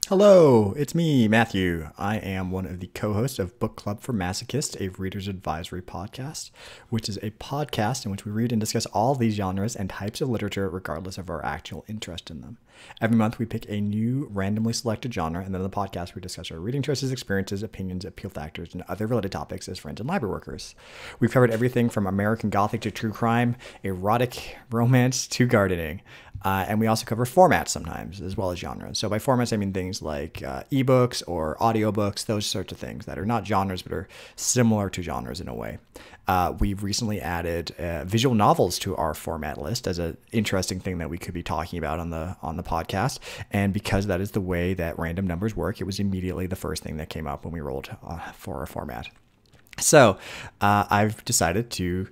Hello, it's me, Matthew. I am one of the co-hosts of Book Club for Masochists, a reader's advisory podcast, which is a podcast in which we read and discuss all these genres and types of literature regardless of our actual interest in them. Every month we pick a new randomly selected genre, and then in the podcast we discuss our reading choices, experiences, opinions, appeal factors, and other related topics as friends and library workers. We've covered everything from American Gothic to true crime, erotic, romance, to gardening. And we also cover formats sometimes, as well as genres. So by formats, I mean things like ebooks or audiobooks, those sorts of things that are not genres, but are similar to genres in a way. We've recently added visual novels to our format list as an interesting thing that we could be talking about on the podcast. And because that is the way that random numbers work, it was immediately the first thing that came up when we rolled for our format. So I've decided to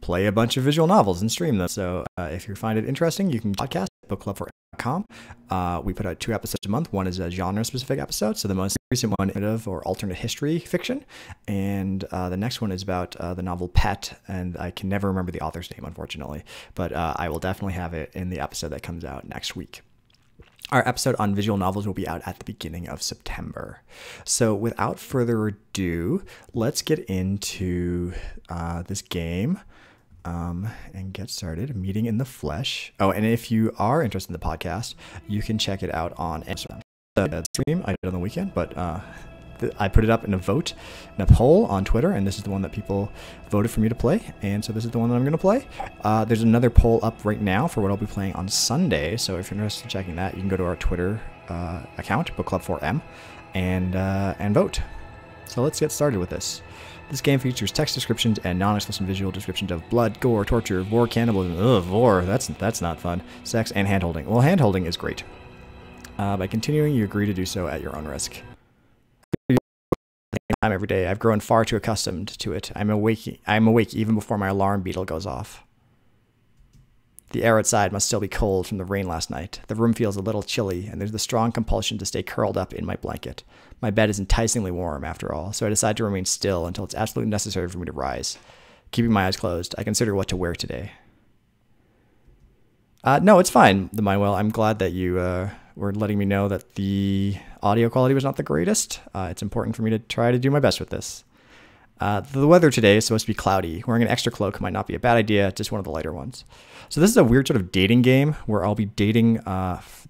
play a bunch of visual novels and stream them. So if you find it interesting, you can podcast at bookclub4.com. We put out 2 episodes a month. One is a genre-specific episode. So the most recent one is or alternate history fiction. And the next one is about the novel Pet. And I can never remember the author's name, unfortunately. But I will definitely have it in the episode that comes out next week. Our episode on visual novels will be out at the beginning of September. So without further ado, let's get into this game. And get started. Meeting in the Flesh. Oh, and if you are interested in the podcast, you can check it out on Instagram. The stream I did on the weekend, but I put it up in a vote, in a poll on Twitter, and this is the one that people voted for me to play, and so this is the one that I'm going to play. There's another poll up right now for what I'll be playing on Sunday, so if you're interested in checking that, you can go to our Twitter account, bookclub4m, and vote. So let's get started with this. This game features text descriptions and non-explicit visual descriptions of blood, gore, torture, vor, cannibalism, vor, that's not fun, sex, and handholding. Well, handholding is great. By continuing, you agree to do so at your own risk. Time every day. I've grown far too accustomed to it. I'm awake even before my alarm beetle goes off. The air outside must still be cold from the rain last night. The room feels a little chilly, and there's the strong compulsion to stay curled up in my blanket. My bed is enticingly warm, after all, so I decide to remain still until it's absolutely necessary for me to rise. Keeping my eyes closed, I consider what to wear today. No, it's fine, the Mindwell. I'm glad that you were letting me know that the audio quality was not the greatest. It's important for me to try to do my best with this. The weather today is supposed to be cloudy. Wearing an extra cloak might not be a bad idea, just one of the lighter ones. So this is a weird sort of dating game where I'll be dating,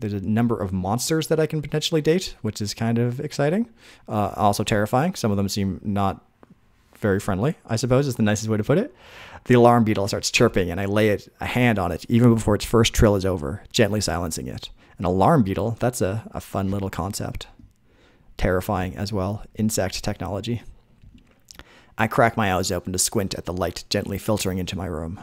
there's a number of monsters that I can potentially date, which is kind of exciting, also terrifying. Some of them seem not very friendly, I suppose is the nicest way to put it. The alarm beetle starts chirping and I lay a hand on it even before its first trill is over, gently silencing it. An alarm beetle, that's a fun little concept. Terrifying as well, insect technology. I crack my eyes open to squint at the light gently filtering into my room.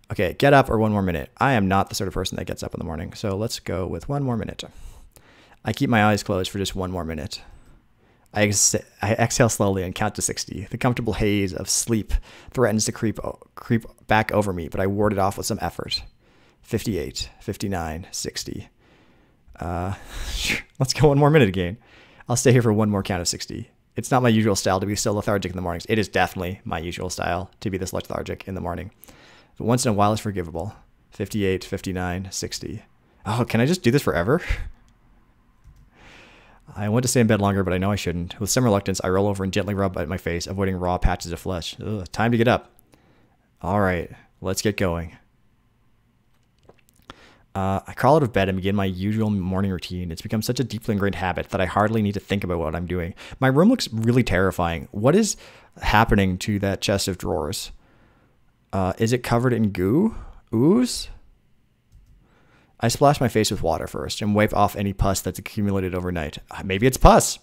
Okay, get up or one more minute. I am not the sort of person that gets up in the morning, so let's go with 1 more minute. I keep my eyes closed for just 1 more minute. I exhale slowly and count to 60. The comfortable haze of sleep threatens to creep back over me, but I ward it off with some effort. 58, 59, 60. Let's go 1 more minute again. I'll stay here for 1 more count of 60. It's not my usual style to be so lethargic in the mornings. It is definitely my usual style to be this lethargic in the morning. But once in a while is forgivable. 58, 59, 60. Oh, can I just do this forever? I want to stay in bed longer, but I know I shouldn't. With some reluctance, I roll over and gently rub at my face, avoiding raw patches of flesh. Ugh, time to get up. All right, let's get going. I crawl out of bed and begin my usual morning routine. It's become such a deeply ingrained habit that I hardly need to think about what I'm doing. My room looks really terrifying. What is happening to that chest of drawers? Is it covered in goo? Ooze? I splash my face with water first and wipe off any pus that's accumulated overnight. Maybe it's pus.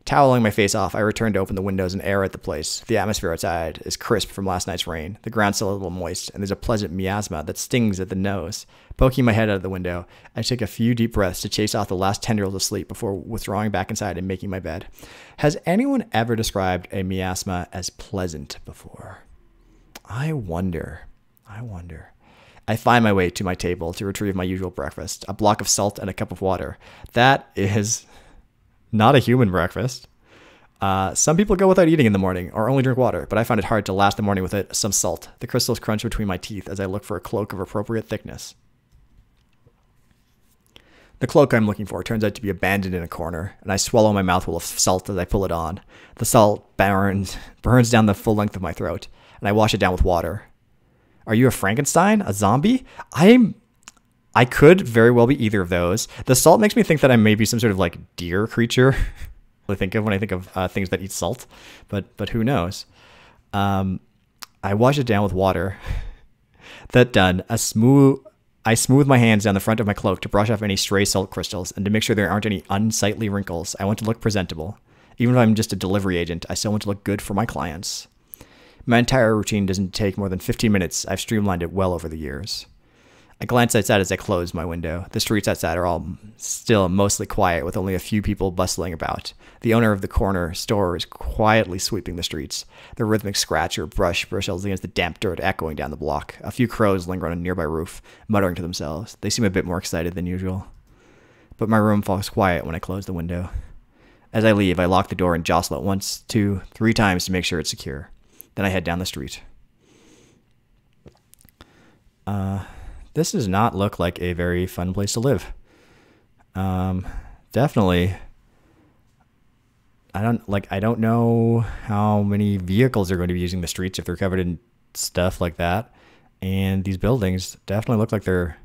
Toweling my face off, I return to open the windows and air at the place. The atmosphere outside is crisp from last night's rain. The ground's still a little moist, and there's a pleasant miasma that stings at the nose. Poking my head out of the window, I take a few deep breaths to chase off the last tendrils of sleep before withdrawing back inside and making my bed. Has anyone ever described a miasma as pleasant before? I wonder. I find my way to my table to retrieve my usual breakfast, a block of salt and a cup of water. That is not a human breakfast. Some people go without eating in the morning or only drink water, but I find it hard to last the morning with some salt. The crystals crunch between my teeth as I look for a cloak of appropriate thickness. The cloak I'm looking for turns out to be abandoned in a corner, and I swallow my mouthful of salt as I pull it on. The salt burns down the full length of my throat, and I wash it down with water. Are you a Frankenstein? A zombie? I could very well be either of those. The salt makes me think that I'm maybe some sort of like deer creature. I think of when I think of things that eat salt, but who knows? I wash it down with water. That done, I smooth my hands down the front of my cloak to brush off any stray salt crystals and to make sure there aren't any unsightly wrinkles. I want to look presentable. Even if I'm just a delivery agent, I still want to look good for my clients. My entire routine doesn't take more than 15 minutes. I've streamlined it well over the years. I glance outside as I close my window. The streets outside are all still mostly quiet, with only a few people bustling about. The owner of the corner store is quietly sweeping the streets, the rhythmic scratch or brushes against the damp dirt echoing down the block. A few crows linger on a nearby roof, muttering to themselves. They seem a bit more excited than usual. But my room falls quiet when I close the window. As I leave, I lock the door and jostle it once, 2, 3 times to make sure it's secure. Then I head down the street. This does not look like a very fun place to live. Definitely. I don't know how many vehicles are going to be using the streets if they're covered in stuff like that. And these buildings definitely look like they're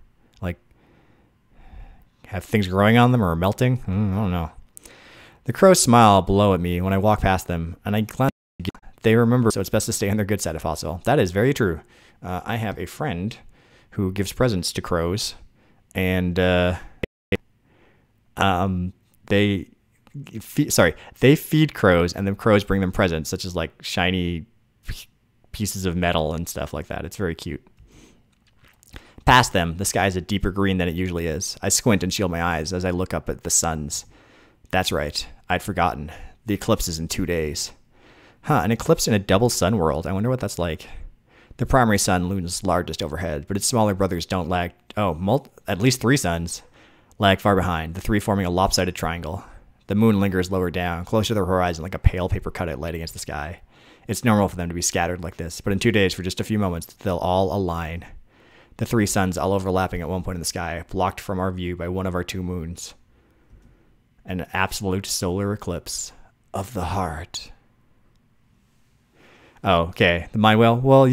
like have things growing on them or melting. I don't know. The crows smile below at me when I walk past them, and I glance. They remember, so it's best to stay on their good side if possible. That is very true. I have a friend who gives presents to crows, and they feed crows, and the crows bring them presents, such as like shiny pieces of metal and stuff like that. It's very cute. Past them, the sky is a deeper green than it usually is. I squint and shield my eyes as I look up at the suns. That's right. I'd forgotten. The eclipse is in 2 days. An eclipse in a double sun world. I wonder what that's like. The primary sun looms largest overhead, but its smaller brothers don't lag. At least 3 suns lag far behind, the 3 forming a lopsided triangle. The moon lingers lower down, closer to the horizon like a pale paper cutout light against the sky. It's normal for them to be scattered like this, but in 2 days, for just a few moments, they'll all align. The 3 suns all overlapping at one point in the sky, blocked from our view by one of our 2 moons. An absolute solar eclipse of the heart. Oh, okay. The mind well. Well,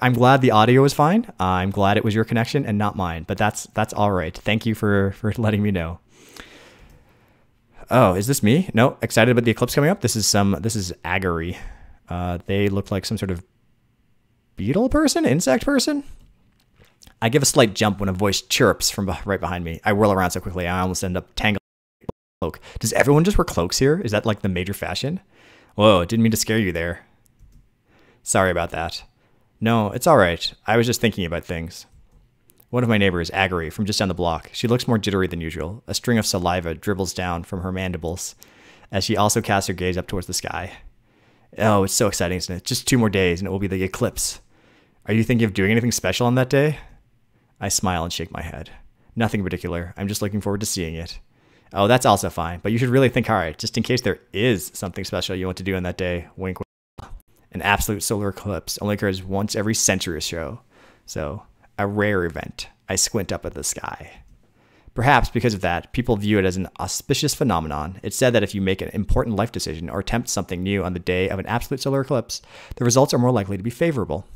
I'm glad the audio was fine. I'm glad it was your connection and not mine, but that's all right. Thank you for letting me know. Oh, is this me? No, excited about the eclipse coming up. This is Agary. They look like some sort of beetle person, insect person. I give a slight jump when a voice chirps from right behind me. I whirl around so quickly I almost end up tangled in a cloak. Does everyone just wear cloaks here? Is that like the major fashion? Whoa, didn't mean to scare you there. Sorry about that. No, it's all right. I was just thinking about things. One of my neighbors, Agary, from just down the block. She looks more jittery than usual. A string of saliva dribbles down from her mandibles as she also casts her gaze up towards the sky. Oh, it's so exciting, isn't it? Just 2 more days and it will be the eclipse. Are you thinking of doing anything special on that day? I smile and shake my head. Nothing particular. I'm just looking forward to seeing it. Oh, that's also fine, but you should really think hard, just in case there is something special you want to do on that day. Wink, wink. An absolute solar eclipse only occurs once every century or so a rare event. I squint up at the sky. Perhaps because of that, people view it as an auspicious phenomenon. It's said that if you make an important life decision or attempt something new on the day of an absolute solar eclipse, the results are more likely to be favorable.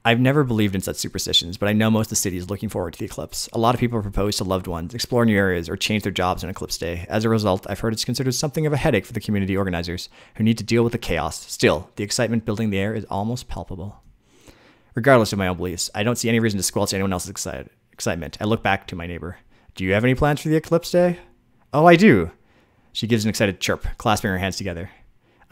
I've never believed in such superstitions, but I know most of the city is looking forward to the eclipse. A lot of people propose to loved ones, explore new areas, or change their jobs on eclipse day. As a result, I've heard it's considered something of a headache for the community organizers who need to deal with the chaos. Still, the excitement building the air is almost palpable. Regardless of my own beliefs, I don't see any reason to squelch anyone else's excitement. I look back to my neighbor. Do you have any plans for the eclipse day? Oh, I do. She gives an excited chirp, clasping her hands together.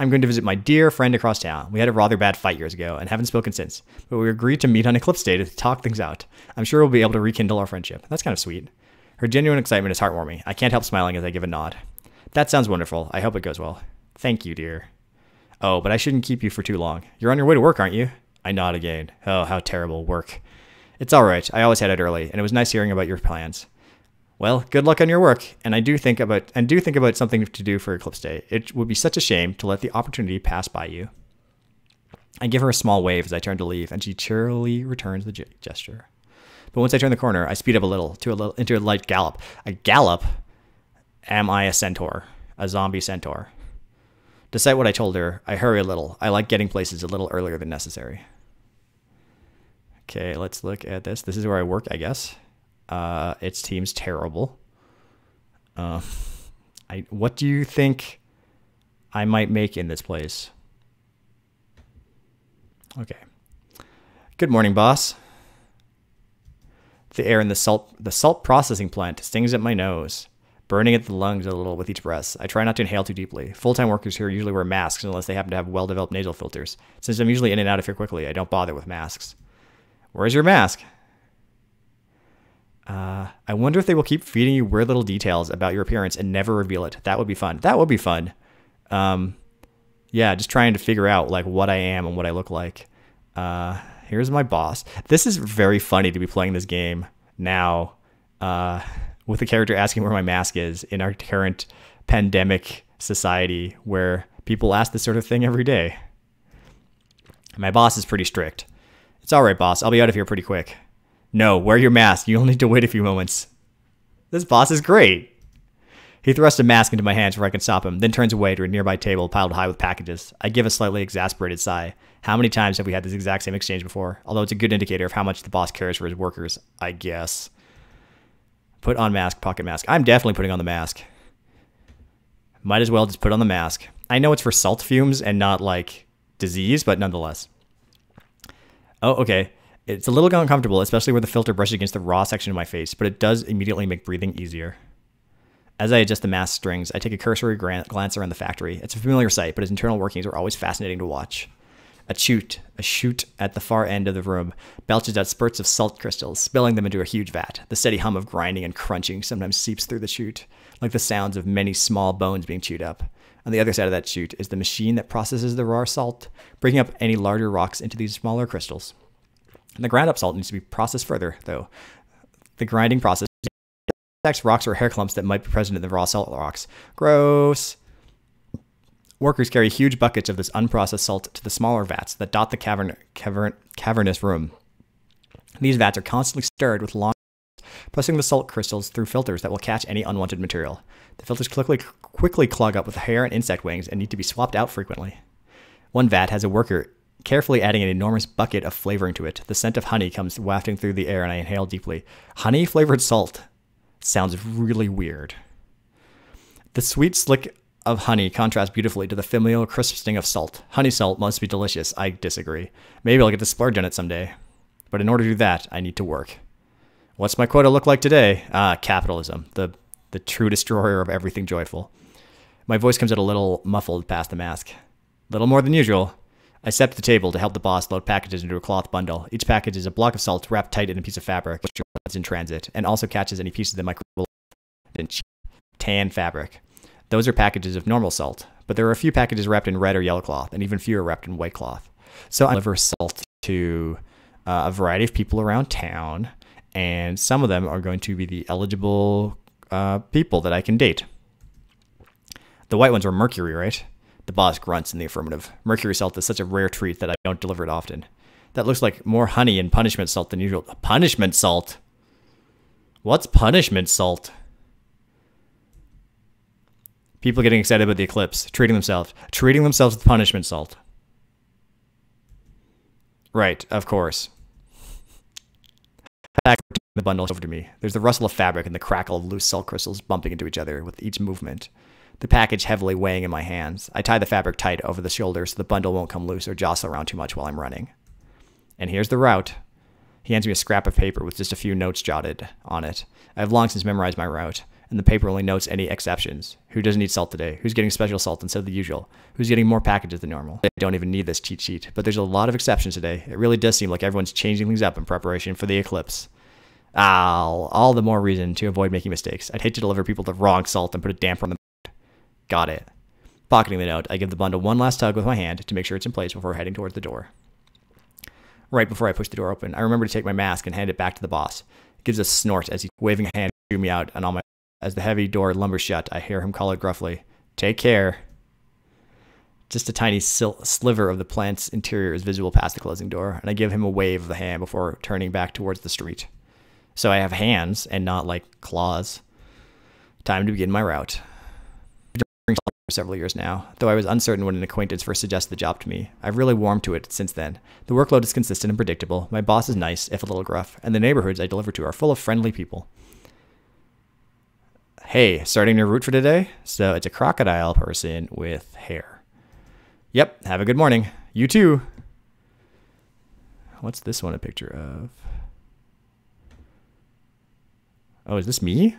I'm going to visit my dear friend across town. We had a rather bad fight years ago and haven't spoken since, but we agreed to meet on Eclipse Day to talk things out. I'm sure we'll be able to rekindle our friendship. That's kind of sweet. Her genuine excitement is heartwarming. I can't help smiling as I give a nod. That sounds wonderful. I hope it goes well. Thank you, dear. Oh, but I shouldn't keep you for too long. You're on your way to work, aren't you? I nod again. Oh, how terrible. Work. It's all right. I always head out early, and it was nice hearing about your plans. Well, good luck on your work, and I do think about something to do for Eclipse Day. It would be such a shame to let the opportunity pass by you. I give her a small wave as I turn to leave, and she cheerily returns the gesture. But once I turn the corner, I speed up a little into a light gallop. A gallop? Am I a centaur? A zombie centaur? Despite what I told her, I hurry a little. I like getting places a little earlier than necessary. Okay, let's look at this. This is where I work, I guess. It seems terrible. What do you think I might make in this place? Okay. Good morning, boss. The air in the salt processing plant stings at my nose, burning at the lungs a little with each breath. I try not to inhale too deeply. Full-time workers here usually wear masks unless they happen to have well-developed nasal filters. Since I'm usually in and out of here quickly, I don't bother with masks. Where's your mask? I wonder if they will keep feeding you weird little details about your appearance and never reveal it. That would be fun. That would be fun. Yeah, just trying to figure out like what I am and what I look like. Here's my boss. This is very funny to be playing this game now with the character asking where my mask is in our current pandemic society where people ask this sort of thing every day. My boss is pretty strict. It's all right, boss. I'll be out of here pretty quick. No, wear your mask. You'll need to wait a few moments. This boss is great. He thrusts a mask into my hands before I can stop him, then turns away to a nearby table piled high with packages. I give a slightly exasperated sigh. How many times have we had this exact same exchange before? Although it's a good indicator of how much the boss cares for his workers, I guess. Put on mask, pocket mask. I'm definitely putting on the mask. Might as well just put on the mask. I know it's for salt fumes and not like disease, but nonetheless. Oh, okay. It's a little uncomfortable, especially where the filter brushes against the raw section of my face, but it does immediately make breathing easier. As I adjust the mask strings, I take a cursory glance around the factory. It's a familiar sight, but its internal workings are always fascinating to watch. A chute at the far end of the room belches out spurts of salt crystals, spilling them into a huge vat. The steady hum of grinding and crunching sometimes seeps through the chute, like the sounds of many small bones being chewed up. On the other side of that chute is the machine that processes the raw salt, breaking up any larger rocks into these smaller crystals. The ground up salt needs to be processed further, though. The grinding process attacks rocks or hair clumps that might be present in the raw salt rocks. Gross. Workers carry huge buckets of this unprocessed salt to the smaller vats that dot the cavernous room. These vats are constantly stirred with long pressing the salt crystals through filters that will catch any unwanted material. The filters quickly clog up with hair and insect wings and need to be swapped out frequently. One vat has a worker carefully adding an enormous bucket of flavoring to it. The scent of honey comes wafting through the air and I inhale deeply. Honey-flavored salt sounds really weird. The sweet slick of honey contrasts beautifully to the familiar crisp sting of salt. Honey salt must be delicious. I disagree. Maybe I'll get to splurge on it someday. But in order to do that, I need to work. What's my quota look like today? Capitalism. The true destroyer of everything joyful. My voice comes out a little muffled past the mask. Little more than usual. I step to the table to help the boss load packages into a cloth bundle. Each package is a block of salt wrapped tight in a piece of fabric, which is in transit, and also catches any pieces that might crumble in tan fabric. Those are packages of normal salt, but there are a few packages wrapped in red or yellow cloth, and even fewer wrapped in white cloth. So I deliver salt to a variety of people around town, and some of them are going to be the eligible people that I can date. The white ones are mercury, right? The boss grunts in the affirmative. Mercury salt is such a rare treat that I don't deliver it often. That looks like more honey and punishment salt than usual. Punishment salt? What's punishment salt? People getting excited about the eclipse, treating themselves with punishment salt. Right, of course. The bundle over to me. There's the rustle of fabric and the crackle of loose salt crystals bumping into each other with each movement. The package heavily weighing in my hands. I tie the fabric tight over the shoulder so the bundle won't come loose or jostle around too much while I'm running. And here's the route. He hands me a scrap of paper with just a few notes jotted on it. I have long since memorized my route, and the paper only notes any exceptions. Who doesn't need salt today? Who's getting special salt instead of the usual? Who's getting more packages than normal? I don't even need this cheat sheet, but there's a lot of exceptions today. It really does seem like everyone's changing things up in preparation for the eclipse. All the more reason to avoid making mistakes. I'd hate to deliver people the wrong salt and put a damper on the Got it. Pocketing the note, I give the bundle one last tug with my hand to make sure it's in place before heading towards the door. Right before I push the door open, I remember to take my mask and hand it back to the boss. He gives a snort as he's waving a hand to me out, and as the heavy door lumbers shut, I hear him call out gruffly, "Take care." Just a tiny sliver of the plant's interior is visible past the closing door, and I give him a wave of the hand before turning back towards the street. So I have hands and not like claws. Time to begin my route. For several years now, though I was uncertain when an acquaintance first suggested the job to me. I've really warmed to it since then. The workload is consistent and predictable. My boss is nice, if a little gruff, and the neighborhoods I deliver to are full of friendly people. Hey, starting your route for today? So it's a crocodile person with hair. Yep, have a good morning. You too. What's this one a picture of? Oh, is this me?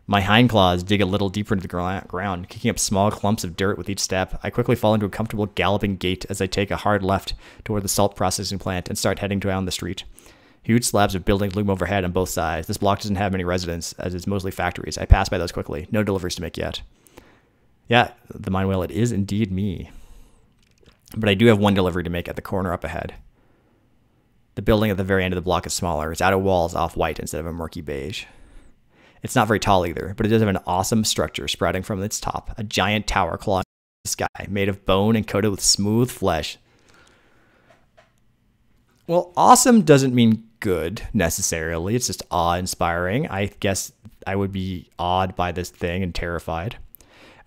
My hindclaws dig a little deeper into the ground, kicking up small clumps of dirt with each step. I quickly fall into a comfortable galloping gait as I take a hard left toward the salt processing plant and start heading down the street. Huge slabs of buildings loom overhead on both sides. This block doesn't have many residents, as it's mostly factories. I pass by those quickly. No deliveries to make yet. Yeah, the mind whale, it is indeed me. But I do have one delivery to make at the corner up ahead. The building at the very end of the block is smaller. Its outer walls off-white instead of a murky beige. It's not very tall either, but it does have an awesome structure sprouting from its top. A giant tower clawing the sky, made of bone and coated with smooth flesh. Well, awesome doesn't mean good, necessarily. It's just awe-inspiring. I guess I would be awed by this thing and terrified.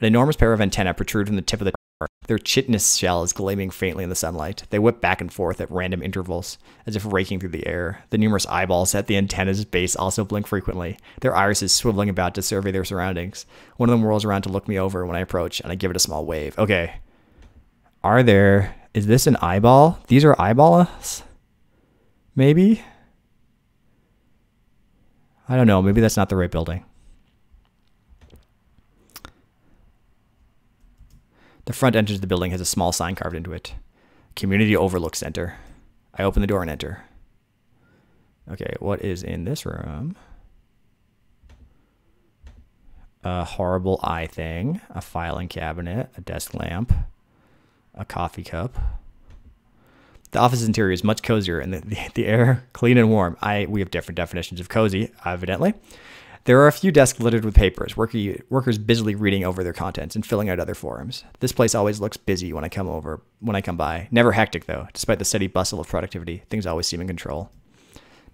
An enormous pair of antennae protrude from the tip of the tower. Their chitinous shell is gleaming faintly in the sunlight. They whip back and forth at random intervals, as if raking through the air. The numerous eyeballs at the antenna's base also blink frequently, their irises swiveling about to survey their surroundings. One of them whirls around to look me over when I approach, and I give it a small wave. Okay. Is this an eyeball? These are eyeballs? Maybe? I don't know. Maybe that's not the right building. The front entrance of the building has a small sign carved into it. Community Overlook Center. I open the door and enter. Okay, what is in this room? A horrible eye thing, a filing cabinet, a desk lamp, a coffee cup. The office interior is much cozier and the air clean and warm. We have different definitions of cozy, evidently. There are a few desks littered with papers, workers busily reading over their contents and filling out other forms. This place always looks busy when I come by. Never hectic, though. Despite the steady bustle of productivity, things always seem in control.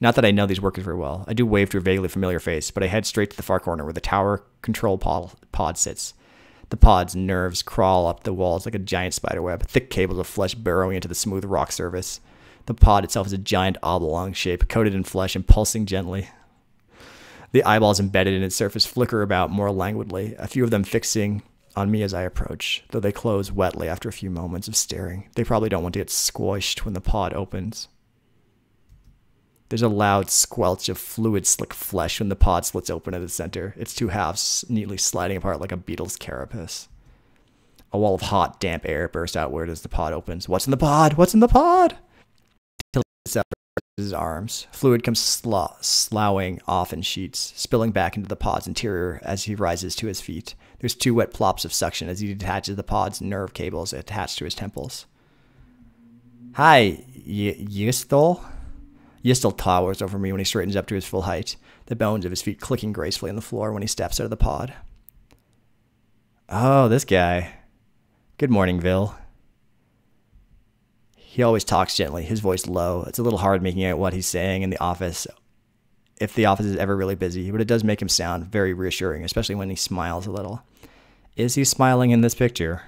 Not that I know these workers very well. I do wave to a vaguely familiar face, but I head straight to the far corner where the tower control pod sits. The pod's nerves crawl up the walls like a giant spiderweb, thick cables of flesh burrowing into the smooth rock surface. The pod itself is a giant oblong shape, coated in flesh and pulsing gently. The eyeballs embedded in its surface flicker about more languidly, a few of them fixing on me as I approach, though they close wetly after a few moments of staring. They probably don't want to get squished when the pod opens. There's a loud squelch of fluid slick flesh when the pod splits open at its center, its two halves neatly sliding apart like a beetle's carapace. A wall of hot, damp air bursts outward as the pod opens. What's in the pod? What's in the pod? His arms. Fluid comes sloughing off in sheets, spilling back into the pod's interior as he rises to his feet. There's two wet plops of suction as he detaches the pod's nerve cables attached to his temples. Hi, Yistel? Yistel towers over me when he straightens up to his full height, the bones of his feet clicking gracefully on the floor when he steps out of the pod. Oh, this guy. Good morning, Vil. He always talks gently, his voice low. It's a little hard making out what he's saying in the office, if the office is ever really busy, but it does make him sound very reassuring, especially when he smiles a little. Is he smiling in this picture?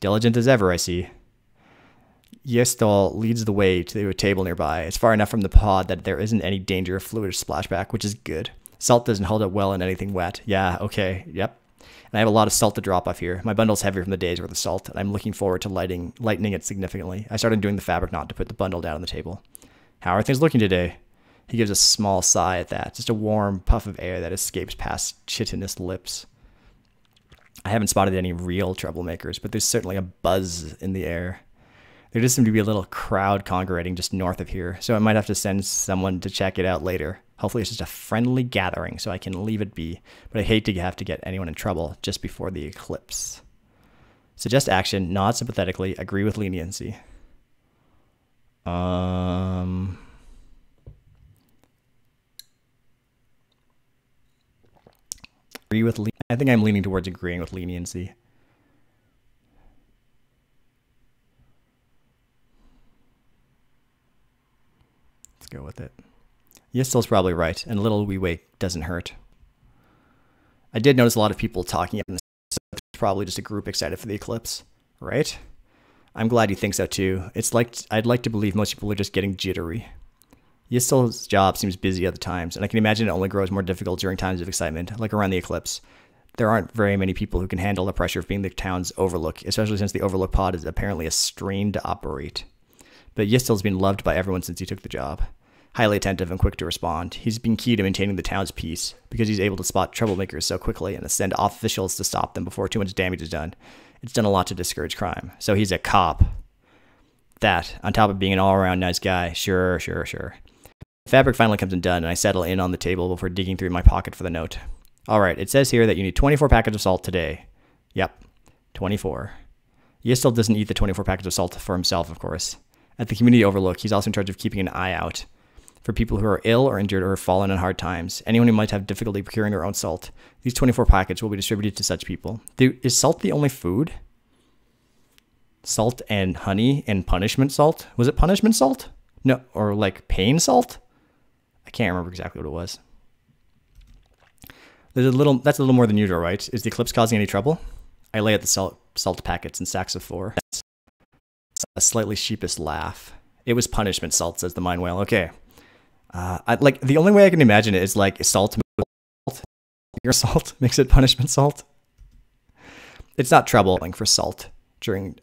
Diligent as ever, I see. Yestal leads the way to a table nearby. It's far enough from the pod that there isn't any danger of fluid or splashback, which is good. Salt doesn't hold up well in anything wet. Yeah, okay, yep. And I have a lot of salt to drop off here. My bundle's heavy from the day's worth of salt, and I'm looking forward to lightening it significantly. I started doing the fabric knot to put the bundle down on the table. How are things looking today? He gives a small sigh at that, just a warm puff of air that escapes past chitinous lips. I haven't spotted any real troublemakers, but there's certainly a buzz in the air. There does seem to be a little crowd congregating just north of here, so I might have to send someone to check it out later. Hopefully it's just a friendly gathering so I can leave it be, but I hate to have to get anyone in trouble just before the eclipse. Suggest action, nod sympathetically, agree with leniency. Agree with I think I'm leaning towards agreeing with leniency. Let's go with it. Yistel's probably right, and a little we wait doesn't hurt. I did notice a lot of people talking up in the it's probably just a group excited for the eclipse, right? I'm glad you think so too. It's like I'd like to believe most people are just getting jittery. Yistel's job seems busy at the times, and I can imagine it only grows more difficult during times of excitement, like around the eclipse. There aren't very many people who can handle the pressure of being the town's overlook, especially since the overlook pod is apparently a strain to operate. But Yistel's been loved by everyone since he took the job. Highly attentive and quick to respond, he's been key to maintaining the town's peace because he's able to spot troublemakers so quickly and to send officials to stop them before too much damage is done. It's done a lot to discourage crime. So he's a cop. That, on top of being an all-around nice guy, sure. The fabric finally comes undone, and I settle in on the table before digging through my pocket for the note. All right, it says here that you need 24 packets of salt today. Yep, 24. Yistel doesn't eat the 24 packets of salt for himself, of course. At the community overlook, he's also in charge of keeping an eye out for people who are ill or injured or have fallen on hard times, anyone who might have difficulty procuring their own salt. These 24 packets will be distributed to such people. Is salt the only food? Salt and honey and punishment salt? Was it punishment salt? No, or like pain salt? I can't remember exactly what it was. That's a little more than usual, right? Is the eclipse causing any trouble? I lay out the salt packets in sacks of 4. A slightly sheepish laugh. It was punishment salt, says the mind whale. Okay. The only way I can imagine it is like salt. Your salt makes it punishment salt. It's not trouble for salt during.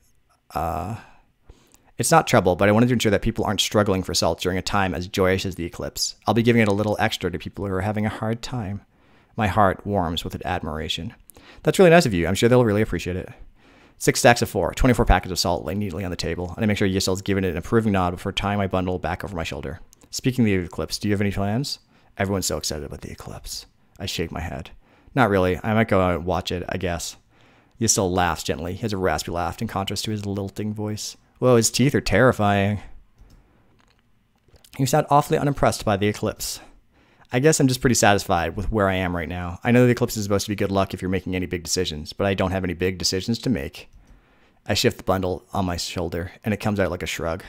It's not trouble, but I wanted to ensure that people aren't struggling for salt during a time as joyous as the eclipse. I'll be giving it a little extra to people who are having a hard time. My heart warms with admiration. That's really nice of you. I'm sure they'll really appreciate it. 6 stacks of 4, 24 packets of salt lay neatly on the table, and I make sure Yistel's giving it an approving nod before tying my bundle back over my shoulder. Speaking of the eclipse, do you have any plans? Everyone's so excited about the eclipse. I shake my head. Not really. I might go out and watch it, I guess. Yistel laughs gently. He has a raspy laugh in contrast to his lilting voice. Whoa, his teeth are terrifying. You sound awfully unimpressed by the eclipse. I guess I'm just pretty satisfied with where I am right now. I know the eclipse is supposed to be good luck if you're making any big decisions, but I don't have any big decisions to make. I shift the bundle on my shoulder, and it comes out like a shrug.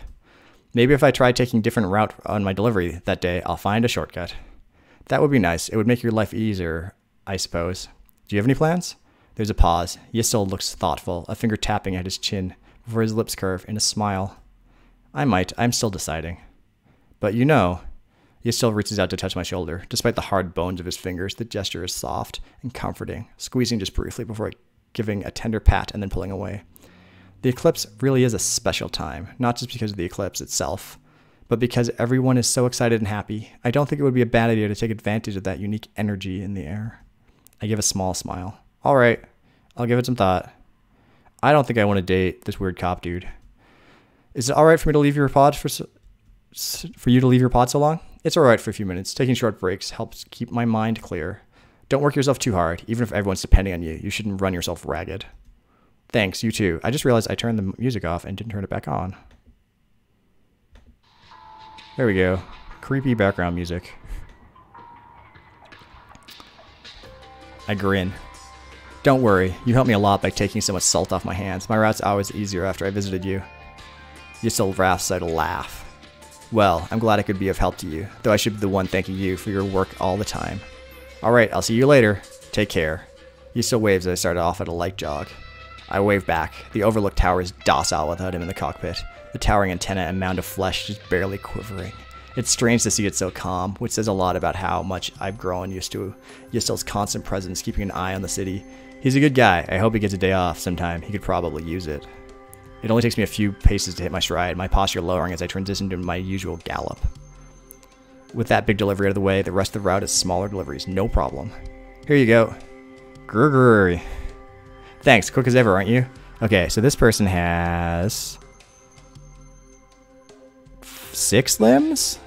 Maybe if I try taking a different route on my delivery that day, I'll find a shortcut. That would be nice. It would make your life easier, I suppose. Do you have any plans? There's a pause. Yistel looks thoughtful, a finger tapping at his chin, before his lips curve in a smile. I might. I'm still deciding. But you know, Yistel reaches out to touch my shoulder. Despite the hard bones of his fingers, the gesture is soft and comforting, squeezing just briefly before giving a tender pat and then pulling away. The eclipse really is a special time, not just because of the eclipse itself, but because everyone is so excited and happy. I don't think it would be a bad idea to take advantage of that unique energy in the air. I give a small smile. All right, I'll give it some thought. I don't think I want to date this weird cop dude. Is it all right for me to leave your pod for you to leave your pod so long? It's all right for a few minutes. Taking short breaks helps keep my mind clear. Don't work yourself too hard. Even if everyone's depending on you, you shouldn't run yourself ragged. Thanks, you too. I just realized I turned the music off and didn't turn it back on. There we go. Creepy background music. I grin. Don't worry, you helped me a lot by taking so much salt off my hands. My route's always easier after I visited you. Yistel laughs out a laugh. Well, I'm glad I could be of help to you, though I should be the one thanking you for your work all the time. Alright, I'll see you later. Take care. Yistel waves as I start off at a light jog. I wave back. The overlook tower is docile without him in the cockpit. The towering antenna and mound of flesh just barely quivering. It's strange to see it so calm, which says a lot about how much I've grown used to Yistel's constant presence, keeping an eye on the city. He's a good guy. I hope he gets a day off sometime. He could probably use it. It only takes me a few paces to hit my stride, my posture lowering as I transition to my usual gallop. With that big delivery out of the way, the rest of the route is smaller deliveries, no problem. Here you go. Grr. Thanks, quick as ever, aren't you? Okay, so this person has 6 limbs?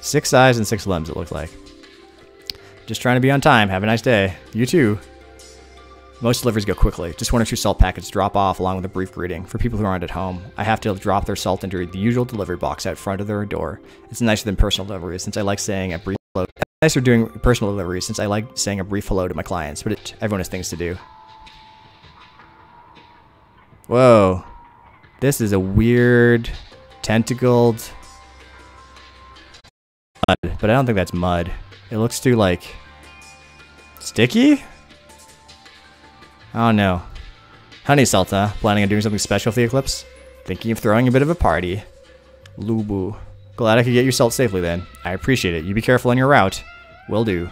6 eyes and 6 limbs, it looks like. Just trying to be on time. Have a nice day. You too. Most deliveries go quickly. Just 1 or 2 salt packets drop off along with a brief greeting. For people who aren't at home, I have to drop their salt into the usual delivery box out front of their door. It's nicer than personal deliveries since I like saying a brief hello. It's nicer doing personal deliveries since I like saying a brief hello to my clients, but everyone has things to do. Whoa. This is a weird, tentacled but I don't think that's mud. It looks too, like, sticky? Oh no. Honey salt, huh? Planning on doing something special for the eclipse? Thinking of throwing a bit of a party. Lubu. Glad I could get you salt safely then. I appreciate it. You be careful on your route. Will do.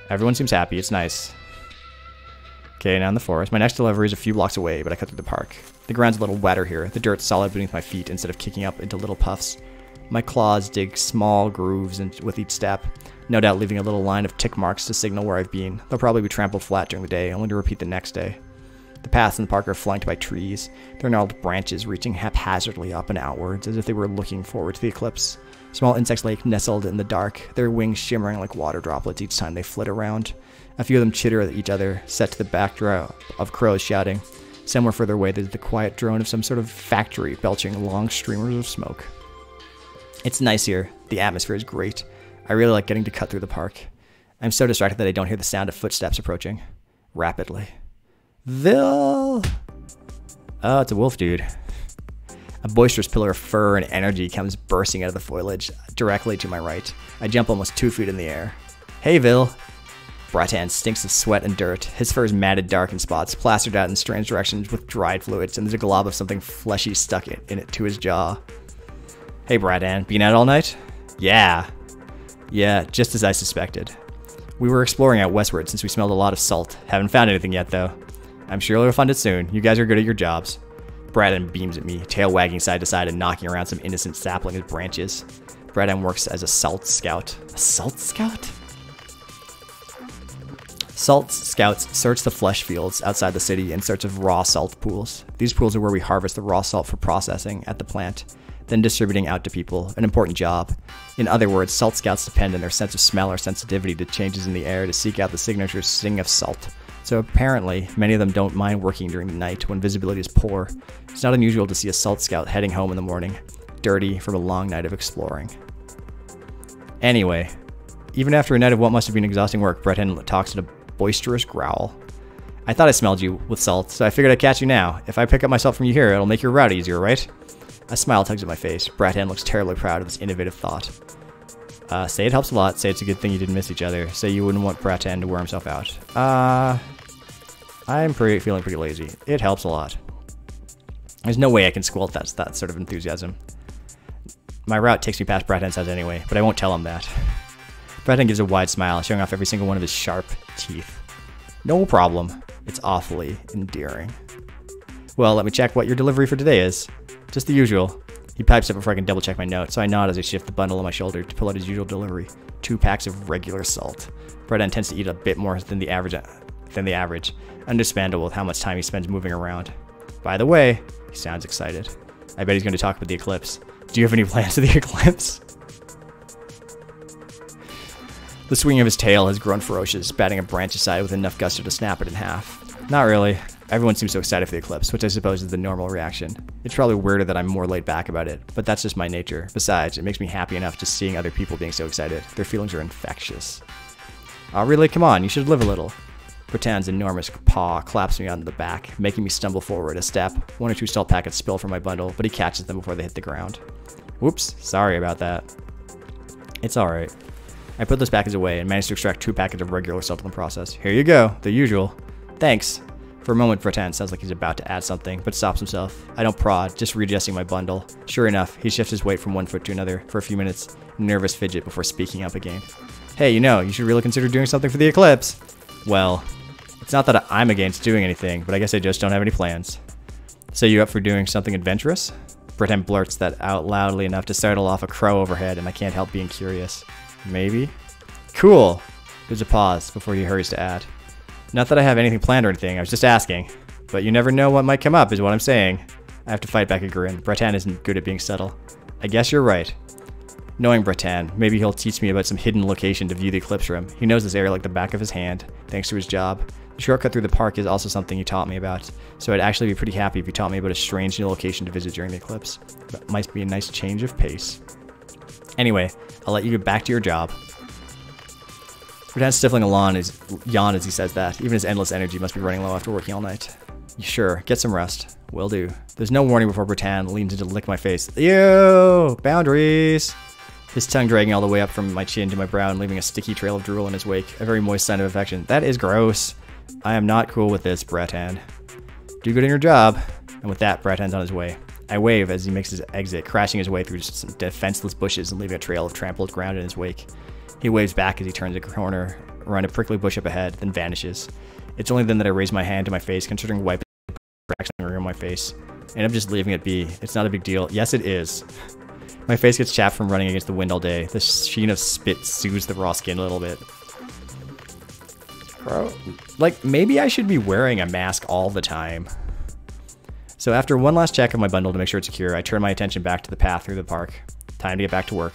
Everyone seems happy. It's nice. Okay, now in the forest. My next delivery is a few blocks away, but I cut through the park. The ground's a little wetter here. The dirt's solid beneath my feet instead of kicking up into little puffs. My claws dig small grooves with each step, no doubt leaving a little line of tick marks to signal where I've been. They'll probably be trampled flat during the day, only to repeat the next day. The paths in the park are flanked by trees, their gnarled branches reaching haphazardly up and outwards as if they were looking forward to the eclipse. Small insects lay nestled in the dark, their wings shimmering like water droplets each time they flit around. A few of them chitter at each other, set to the backdrop of crows shouting. Somewhere further away there's the quiet drone of some sort of factory belching long streamers of smoke. It's nice here. The atmosphere is great. I really like getting to cut through the park. I'm so distracted that I don't hear the sound of footsteps approaching. Rapidly. Vil! Oh, it's a wolf dude. A boisterous pillar of fur and energy comes bursting out of the foliage directly to my right. I jump almost 2 feet in the air. Hey, Vil! Bratan stinks of sweat and dirt. His fur is matted dark in spots, plastered out in strange directions with dried fluids, and there's a glob of something fleshy stuck in it to his jaw. Hey, Bratan, been out all night? Yeah, just as I suspected. We were exploring out westward since we smelled a lot of salt. Haven't found anything yet, though. I'm sure you'll find it soon. You guys are good at your jobs. Bratan beams at me, tail wagging side to side and knocking around some innocent sapling with branches. Bratan works as a salt scout. A salt scout? Salt scouts search the flesh fields outside the city in search of raw salt pools. These pools are where we harvest the raw salt for processing at the plant, then distributing out to people, an important job. In other words, salt scouts depend on their sense of smell or sensitivity to changes in the air to seek out the signature sting of salt. So apparently, many of them don't mind working during the night when visibility is poor. It's not unusual to see a salt scout heading home in the morning, dirty from a long night of exploring. Anyway, even after a night of what must have been exhausting work, Bratan talks in a boisterous growl. I thought I smelled you with salt, so I figured I'd catch you now. If I pick up my salt from you here, it'll make your route easier, right? A smile tugs at my face. Bratan looks terribly proud of this innovative thought. Say it helps a lot. Say it's a good thing you didn't miss each other. Say you wouldn't want Bratan to wear himself out. I'm feeling pretty lazy. It helps a lot. There's no way I can squelch that sort of enthusiasm. My route takes me past Bratan's house anyway, but I won't tell him that. Bratan gives a wide smile, showing off every single one of his sharp teeth. No problem. It's awfully endearing. Well, let me check what your delivery for today is. Just the usual. He pipes up before I can double check my notes, so I nod as I shift the bundle on my shoulder to pull out his usual delivery. 2 packs of regular salt. Bratan tends to eat a bit more than the average. Understandable with how much time he spends moving around. By the way, he sounds excited. I bet he's going to talk about the eclipse. Do you have any plans for the eclipse? The swinging of his tail has grown ferocious, batting a branch aside with enough gusto to snap it in half. Not really. Everyone seems so excited for the eclipse, which I suppose is the normal reaction. It's probably weirder that I'm more laid back about it, but that's just my nature. Besides, it makes me happy enough just seeing other people being so excited. Their feelings are infectious. Oh, really? Come on, you should live a little. Bratan's enormous paw claps me on the back, making me stumble forward a step. 1 or 2 salt packets spill from my bundle, but he catches them before they hit the ground. Whoops, sorry about that. It's alright. I put those packets away and managed to extract 2 packets of regular salt in the process. Here you go, the usual. Thanks. For a moment, Bratan sounds like he's about to add something, but stops himself. I don't prod, just readjusting my bundle. Sure enough, he shifts his weight from one foot to another for a few minutes, nervous fidget before speaking up again. Hey, you should really consider doing something for the eclipse. Well, it's not that I'm against doing anything, but I guess I just don't have any plans. So you up for doing something adventurous? Bratan blurts that out loudly enough to startle off a crow overhead, and I can't help being curious. Maybe? Cool. There's a pause before he hurries to add. Not that I have anything planned or anything, I was just asking. But you never know what might come up, is what I'm saying. I have to fight back a grin. Bratan isn't good at being subtle. I guess you're right. Knowing Bratan, maybe he'll teach me about some hidden location to view the eclipse from. He knows this area like the back of his hand, thanks to his job. The shortcut through the park is also something he taught me about, so I'd actually be pretty happy if he taught me about a strange new location to visit during the eclipse. That might be a nice change of pace. Anyway, I'll let you get back to your job. Bratan's stifling a yawn as he says that. Even his endless energy must be running low after working all night. Sure, get some rest. Will do. There's no warning before Bratan leans in to lick my face. Ew! Boundaries! his tongue dragging all the way up from my chin to my brow and leaving a sticky trail of drool in his wake, a very moist sign of affection. That is gross. I am not cool with this, Brattan. Do good in your job. And with that, Brattan's on his way. I wave as he makes his exit, crashing his way through some defenseless bushes and leaving a trail of trampled ground in his wake. He waves back as he turns a corner, around a prickly bush up ahead, then vanishes. It's only then that I raise my hand to my face, considering wiping on my face. And I'm just leaving it be. It's not a big deal. Yes, it is. My face gets chapped from running against the wind all day. The sheen of spit soothes the raw skin a little bit. Bro, like, maybe I should be wearing a mask all the time. So after one last check of my bundle to make sure it's secure, I turn my attention back to the path through the park. Time to get back to work.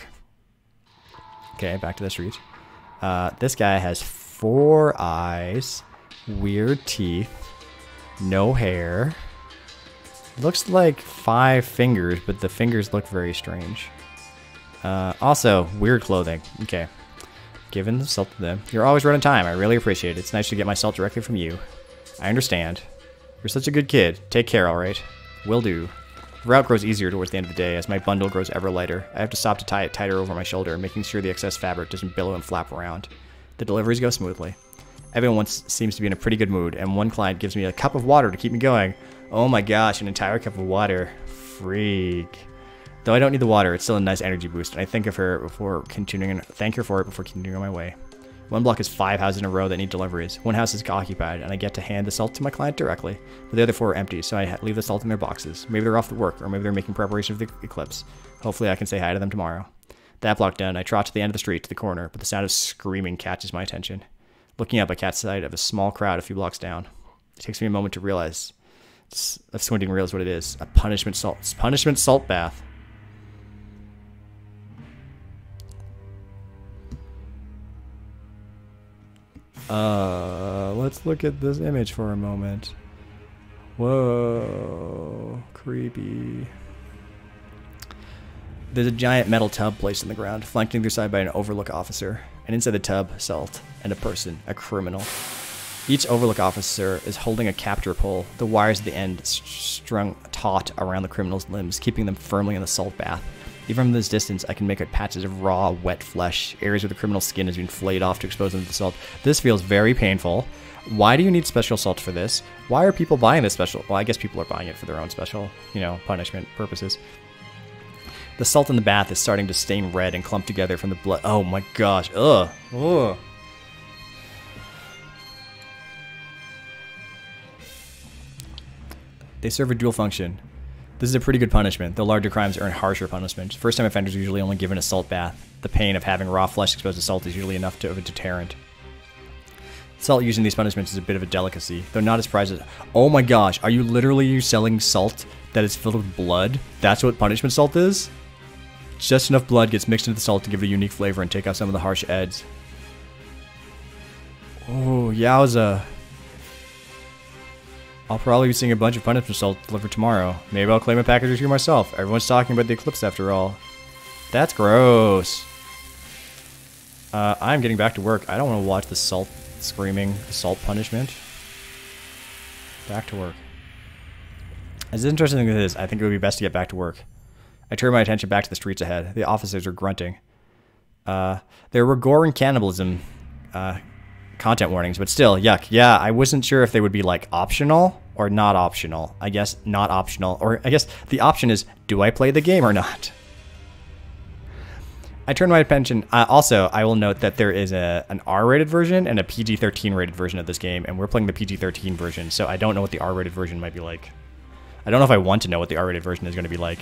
Okay, back to the street. This guy has 4 eyes, weird teeth, no hair. Looks like 5 fingers, but the fingers look very strange. Also, weird clothing. Okay. Giving the salt to them. You're always right on time. I really appreciate it. It's nice to get my salt directly from you. I understand. You're such a good kid. Take care, alright? Will do. The route grows easier towards the end of the day as my bundle grows ever lighter. I have to stop to tie it tighter over my shoulder, making sure the excess fabric doesn't billow and flap around. The deliveries go smoothly. Everyone seems to be in a pretty good mood, and one client gives me a cup of water to keep me going. Oh my gosh, an entire cup of water. Freak. Though I don't need the water, it's still a nice energy boost, and I thank her for it before continuing on my way. One block is 5 houses in a row that need deliveries. One house is occupied, and I get to hand the salt to my client directly. But the other 4 are empty, so I leave the salt in their boxes. Maybe they're off to work, or maybe they're making preparation for the eclipse. Hopefully I can say hi to them tomorrow. That block done, I trot to the end of the street, to the corner, but the sound of screaming catches my attention. Looking up, I catch sight of a small crowd a few blocks down. It takes me a moment to realize. I just didn't realize what it is. A punishment salt bath. Let's look at this image for a moment. Whoa, creepy. There's a giant metal tub placed in the ground, flanked on either side by an overlook officer, and inside the tub, salt, and a person, a criminal. Each overlook officer is holding a capture pole, the wires at the end strung taut around the criminal's limbs, keeping them firmly in the salt bath. Even from this distance, I can make out patches of raw, wet flesh, areas where the criminal's skin has been flayed off to expose them to the salt. This feels very painful. Why do you need special salt for this? Why are people buying this special? Well, I guess people are buying it for their own special, punishment purposes. The salt in the bath is starting to stain red and clump together from the blood. Oh my gosh. Ugh. Ugh. They serve a dual function. This is a pretty good punishment, though larger crimes earn harsher punishment. First-time offenders are usually only given a salt bath. The pain of having raw flesh exposed to salt is usually enough of a deterrent. Salt using these punishments is a bit of a delicacy, though not as prized as... Oh my gosh, are you literally selling salt that is filled with blood? That's what punishment salt is? Just enough blood gets mixed into the salt to give it a unique flavor and take out some of the harsh edge. Oh, yowza. I'll probably be seeing a bunch of punishment salt delivered tomorrow. Maybe I'll claim a package or two myself. Everyone's talking about the eclipse after all. That's gross. I'm getting back to work. I don't want to watch the salt screaming, the salt punishment. Back to work. As interesting as it is, I think it would be best to get back to work. I turn my attention back to the streets ahead. The officers are grunting. There were gore and cannibalism content warnings, but still, yuck. Yeah, I wasn't sure if they would be like optional or not optional. I guess not optional, or I guess the option is, do I play the game or not? I turn my attention. Also, I will note that there is an R-rated version and a PG-13 rated version of this game, and we're playing the PG-13 version, so I don't know what the R-rated version might be like. I don't know if I want to know what the R-rated version is going to be like.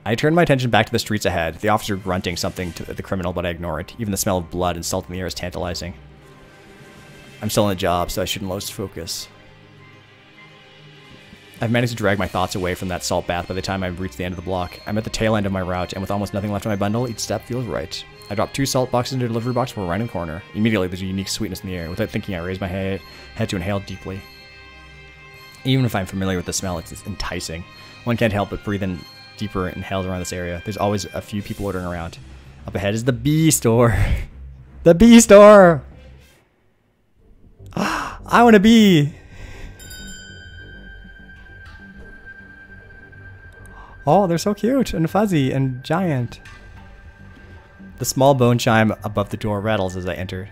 I turn my attention back to the streets ahead, the officer grunting something to the criminal, but I ignore it. Even the smell of blood and salt in the air is tantalizing. I'm still on the job, so I shouldn't lose focus. I've managed to drag my thoughts away from that salt bath by the time I've reached the end of the block. I'm at the tail end of my route, and with almost nothing left in my bundle, each step feels right. I drop 2 salt boxes into a delivery box before rounding the corner. Immediately, there's a unique sweetness in the air. Without thinking, I raise my head to inhale deeply. Even if I'm familiar with the smell, it's enticing. One can't help but breathe in deeper inhales around this area. There's always a few people ordering around. Up ahead is the bee store. The bee store! I want a bee! Oh, they're so cute and fuzzy and giant. The small bone chime above the door rattles as I enter.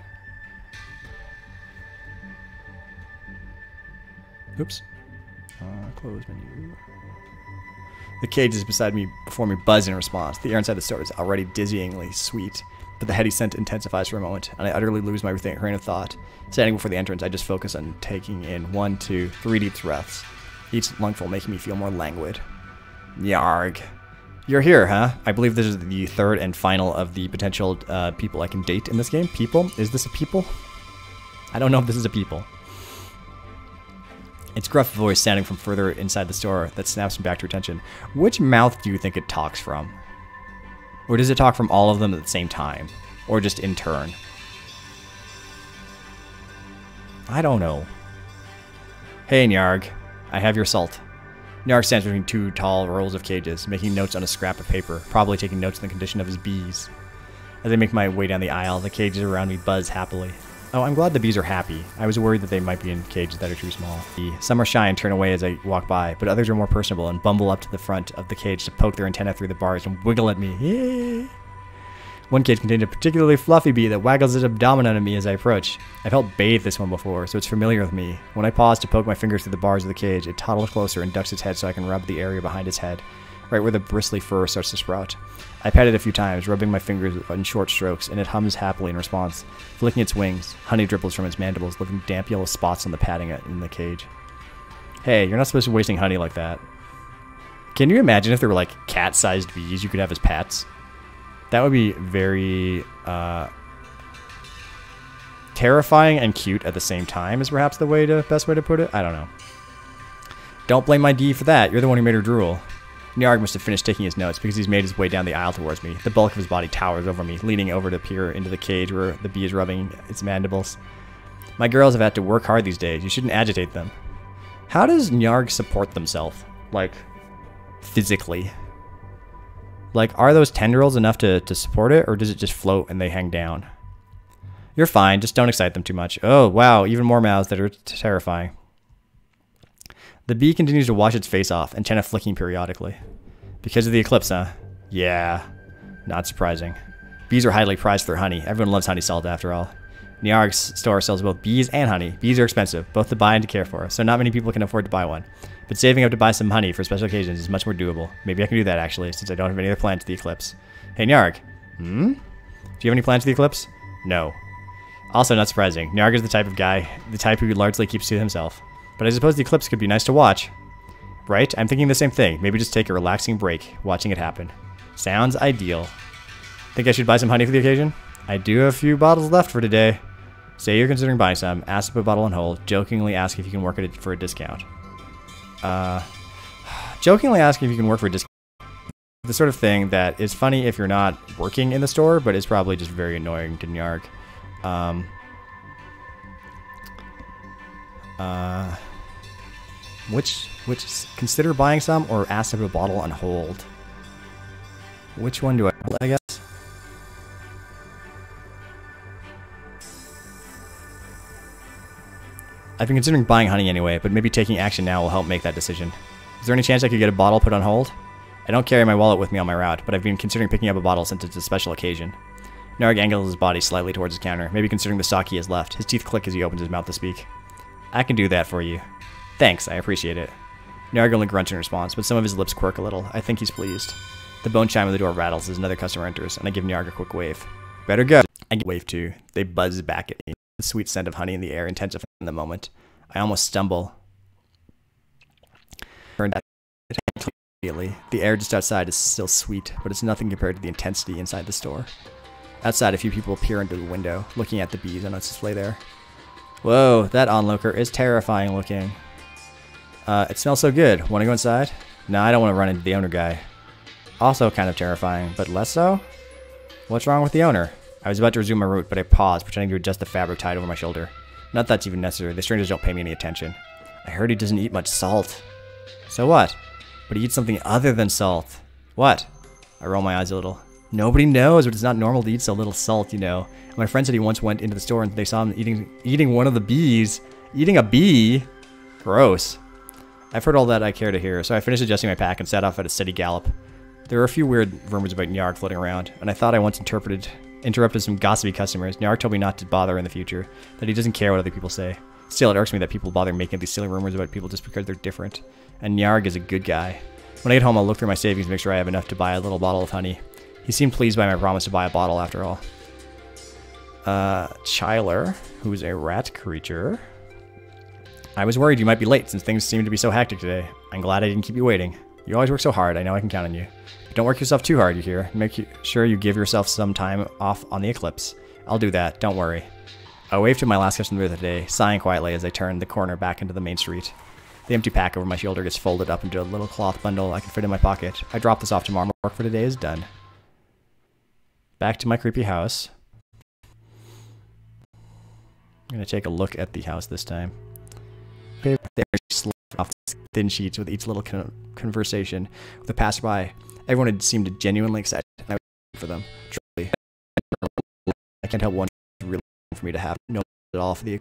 Oops. Close menu. The cages beside me, before me, buzz in response. The air inside the store is already dizzyingly sweet, but the heady scent intensifies for a moment, and I utterly lose my train of thought. Standing before the entrance, I just focus on taking in 1, 2, 3 deep breaths, each lungful making me feel more languid. Yarg. You're here, huh? I believe this is the third and final of the potential people I can date in this game. People? Is this a people? I don't know if this is a people. Its gruff voice sounding from further inside the store that snaps me back to attention. Which mouth do you think it talks from? Or does it talk from all of them at the same time? Or just in turn? I don't know. Hey, Nyarg. I have your salt. Nyarg stands between 2 tall rows of cages, making notes on a scrap of paper, probably taking notes on the condition of his bees. As I make my way down the aisle, the cages around me buzz happily. Oh, I'm glad the bees are happy. I was worried that they might be in cages that are too small. Some are shy and turn away as I walk by, but others are more personable and bumble up to the front of the cage to poke their antenna through the bars and wiggle at me. Yay! One cage contained a particularly fluffy bee that waggles its abdomen at me as I approach. I've helped bathe this one before, so it's familiar with me. When I pause to poke my fingers through the bars of the cage, it toddles closer and ducks its head so I can rub the area behind its head, right where the bristly fur starts to sprout. I pat it a few times, rubbing my fingers in short strokes, and it hums happily in response. Flicking its wings, honey dribbles from its mandibles, leaving damp yellow spots on the padding in the cage. Hey, you're not supposed to be wasting honey like that. Can you imagine if there were like cat-sized bees you could have as pets? That would be very terrifying and cute at the same time is perhaps the best way to put it. I don't know. Don't blame my D for that. You're the one who made her drool. Nyarg must have finished taking his notes because he's made his way down the aisle towards me. The bulk of his body towers over me, leaning over to peer into the cage where the bee is rubbing its mandibles. My girls have had to work hard these days. You shouldn't agitate them. How does Nyarg support themselves? Like, physically? Like, are those tendrils enough to support it, or does it just float and they hang down? You're fine, just don't excite them too much. Oh, wow, even more mouths that are terrifying. The bee continues to wash its face off, antenna flicking periodically. Because of the eclipse, huh? Yeah, not surprising. Bees are highly prized for their honey. Everyone loves honey salt after all. Nyarg's store sells both bees and honey. Bees are expensive, both to buy and to care for, so not many people can afford to buy one. But saving up to buy some honey for special occasions is much more doable. Maybe I can do that, actually, since I don't have any other plans to the eclipse. Hey, Nyarg. Do you have any plans to the eclipse? No. Also, not surprising. Nyarg is the type of guy, the type who largely keeps to himself. But I suppose the eclipse could be nice to watch. Right? I'm thinking the same thing. Maybe just take a relaxing break, watching it happen. Sounds ideal. Think I should buy some honey for the occasion? I do have a few bottles left for today. Say you're considering buying some, ask to put a bottle on hold, jokingly ask if you can work it for a discount. Jokingly ask if you can work for a discount. The sort of thing that is funny if you're not working in the store, but is probably just very annoying to Nyarg. Which consider buying some or ask to put a bottle on hold? Which one do I guess? I've been considering buying honey anyway, but maybe taking action now will help make that decision. Is there any chance I could get a bottle put on hold? I don't carry my wallet with me on my route, but I've been considering picking up a bottle since it's a special occasion. Nyarg angles his body slightly towards his counter, maybe considering the stock he has left. His teeth click as he opens his mouth to speak. I can do that for you. Thanks, I appreciate it. Nyarg only grunts in response, but some of his lips quirk a little. I think he's pleased. The bone chime of the door rattles as another customer enters, and I give Nyarg a quick wave. Better go. I give a wave too. They buzz back at me. The sweet scent of honey in the air intensifying in the moment. I almost stumble. Immediately. The air just outside is still sweet, but it's nothing compared to the intensity inside the store. Outside, a few people peer into the window, looking at the bees on its display there. Whoa, that onlooker is terrifying looking. It smells so good. Want to go inside? No, I don't want to run into the owner guy. Also kind of terrifying, but less so? What's wrong with the owner? I was about to resume my route, but I paused, pretending to adjust the fabric tied over my shoulder. Not that that's even necessary. The strangers don't pay me any attention. I heard he doesn't eat much salt. So what? But he eats something other than salt. What? I roll my eyes a little. Nobody knows, but it's not normal to eat so little salt, you know. My friend said he once went into the store and they saw him eating one of the bees. Eating a bee? Gross. I've heard all that I care to hear, so I finished adjusting my pack and set off at a steady gallop. There were a few weird rumors about Nyarg floating around, and I thought I once interrupted some gossipy customers. Nyarg told me not to bother in the future, that he doesn't care what other people say. Still, it irks me that people bother making these silly rumors about people just because they're different. And Nyarg is a good guy. When I get home, I'll look through my savings and make sure I have enough to buy a little bottle of honey. He seemed pleased by my promise to buy a bottle after all. Chyler, who's a rat creature. I was worried you might be late since things seem to be so hectic today. I'm glad I didn't keep you waiting. You always work so hard, I know I can count on you. But don't work yourself too hard, you hear? Sure you give yourself some time off on the eclipse. I'll do that, don't worry. I waved to my last customer of the day, sighing quietly as I turned the corner back into the main street. The empty pack over my shoulder gets folded up into a little cloth bundle I can fit in my pocket. I drop this off tomorrow. My work for today is done. Back to my creepy house. I'm going to take a look at the house this time. There, slipped off thin sheets with each little conversation with the passerby. Everyone had seemed genuinely excited, and I was for them. Truly, I can't help wondering if it's really for me to have no at all for the.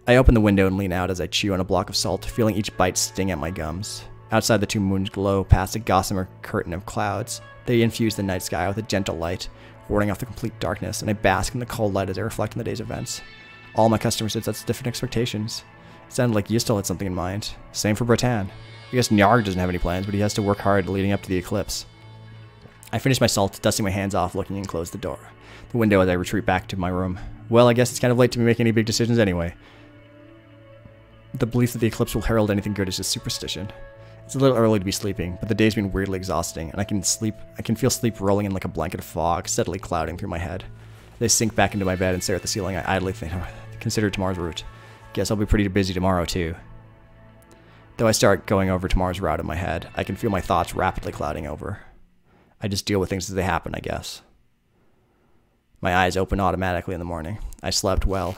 I open the window and lean out as I chew on a block of salt, feeling each bite sting at my gums. Outside, the two moons glow past a gossamer curtain of clouds. They infuse the night sky with a gentle light, warding off the complete darkness, and I bask in the cold light as I reflect on the day's events. All my customers had such different expectations. It sounded like you still had something in mind. Same for Bretan. I guess Nyarg doesn't have any plans, but he has to work hard leading up to the eclipse. I finish my salt, dusting my hands off, looking and close the door. The window as I retreat back to my room. Well, I guess it's kind of late to be making any big decisions anyway. The belief that the eclipse will herald anything good is just superstition. It's a little early to be sleeping, but the day's been weirdly exhausting, and I can feel sleep rolling in like a blanket of fog, steadily clouding through my head. As I sink back into my bed and stare at the ceiling, I idly consider tomorrow's route. Guess I'll be pretty busy tomorrow, too. Though I start going over tomorrow's route in my head, I can feel my thoughts rapidly clouding over. I just deal with things as they happen, I guess. My eyes open automatically in the morning. I slept well.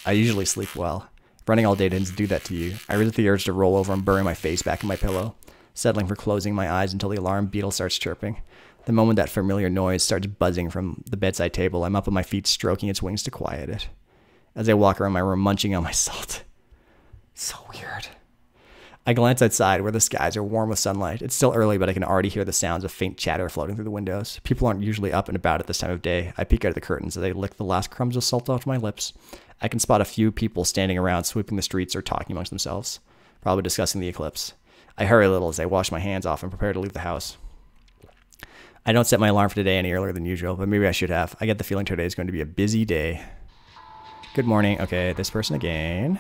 I usually sleep well. Running all day didn't do that to you. I resist the urge to roll over and bury my face back in my pillow, settling for closing my eyes until the alarm beetle starts chirping. The moment that familiar noise starts buzzing from the bedside table, I'm up on my feet, stroking its wings to quiet it. As I walk around my room, munching on my salt. So weird. I glance outside where the skies are warm with sunlight. It's still early, but I can already hear the sounds of faint chatter floating through the windows. People aren't usually up and about at this time of day. I peek out of the curtains as I lick the last crumbs of salt off my lips. I can spot a few people standing around, sweeping the streets or talking amongst themselves, probably discussing the eclipse. I hurry a little as I wash my hands off and prepare to leave the house. I don't set my alarm for today any earlier than usual, but maybe I should have. I get the feeling today is going to be a busy day. Good morning. Okay, this person again.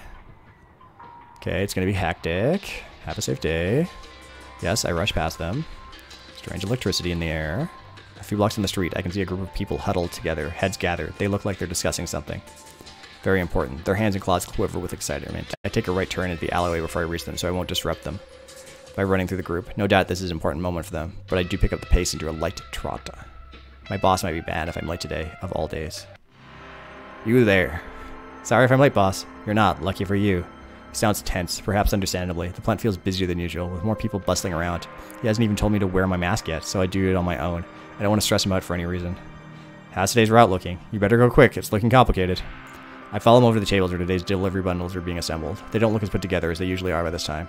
Okay, it's going to be hectic. Have a safe day. Yes, I rush past them. Strange electricity in the air. A few blocks in the street, I can see a group of people huddled together, heads gathered. They look like they're discussing something very important. Their hands and claws quiver with excitement. I take a right turn into the alleyway before I reach them so I won't disrupt them by running through the group. No doubt this is an important moment for them, but I do pick up the pace into a light trot. My boss might be bad if I'm late today, of all days. You there. Sorry if I'm late, boss. You're not. Lucky for you. He sounds tense, perhaps understandably. The plant feels busier than usual, with more people bustling around. He hasn't even told me to wear my mask yet, so I do it on my own. I don't want to stress him out for any reason. How's today's route looking? You better go quick. It's looking complicated. I follow him over to the tables where today's delivery bundles are being assembled. They don't look as put together as they usually are by this time.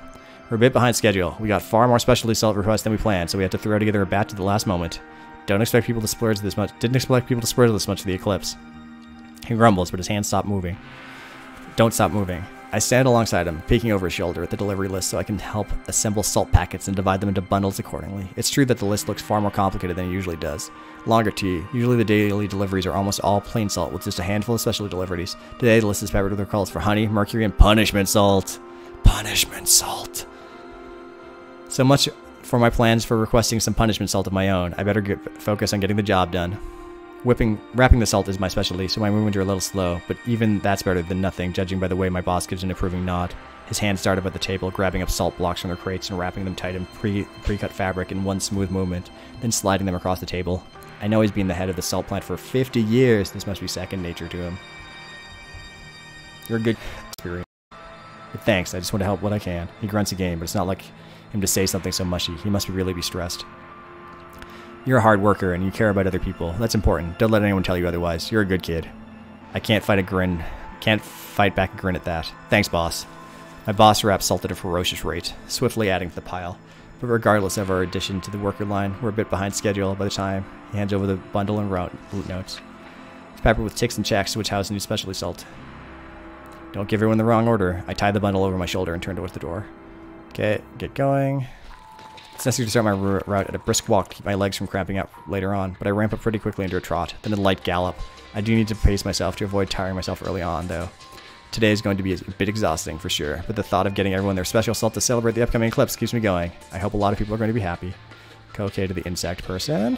We're a bit behind schedule. We got far more specialty salt requests than we planned, so we had to throw together a batch at the last moment. Didn't expect people to splurge this much for the eclipse. He grumbles, but his hands stop moving. Don't stop moving. I stand alongside him, peeking over his shoulder at the delivery list so I can help assemble salt packets and divide them into bundles accordingly. It's true that the list looks far more complicated than it usually does. Longer too. Usually the daily deliveries are almost all plain salt with just a handful of specialty deliveries. Today the list is peppered with their calls for honey, mercury, and punishment salt. Punishment salt. So much for my plans for requesting some punishment salt of my own. I better focus on getting the job done. Wrapping the salt is my specialty, so my movements are a little slow, but even that's better than nothing, judging by the way my boss gives an approving nod. His hands start up at the table, grabbing up salt blocks from their crates and wrapping them tight in pre-cut fabric in one smooth movement, then sliding them across the table. I know he's been the head of the salt plant for 50 years. This must be second nature to him. You're a good experience. But thanks, I just want to help what I can. He grunts again, but it's not like him to say something so mushy. He must really be stressed. You're a hard worker and you care about other people. That's important. Don't let anyone tell you otherwise. You're a good kid. I can't fight back a grin at that. Thanks, boss. My boss wraps salt at a ferocious rate, swiftly adding to the pile. But regardless of our addition to the worker line, we're a bit behind schedule by the time he hands over the bundle and route notes. It's peppered with ticks and checks which house new specialty salt. Don't give everyone the wrong order. I tie the bundle over my shoulder and turn towards the door. Okay, get going. It's necessary to start my route at a brisk walk to keep my legs from cramping up later on, but I ramp up pretty quickly into a trot, then a light gallop. I do need to pace myself to avoid tiring myself early on, though. Today is going to be a bit exhausting for sure, but the thought of getting everyone their special salt to celebrate the upcoming eclipse keeps me going. I hope a lot of people are going to be happy. Okay to the insect person.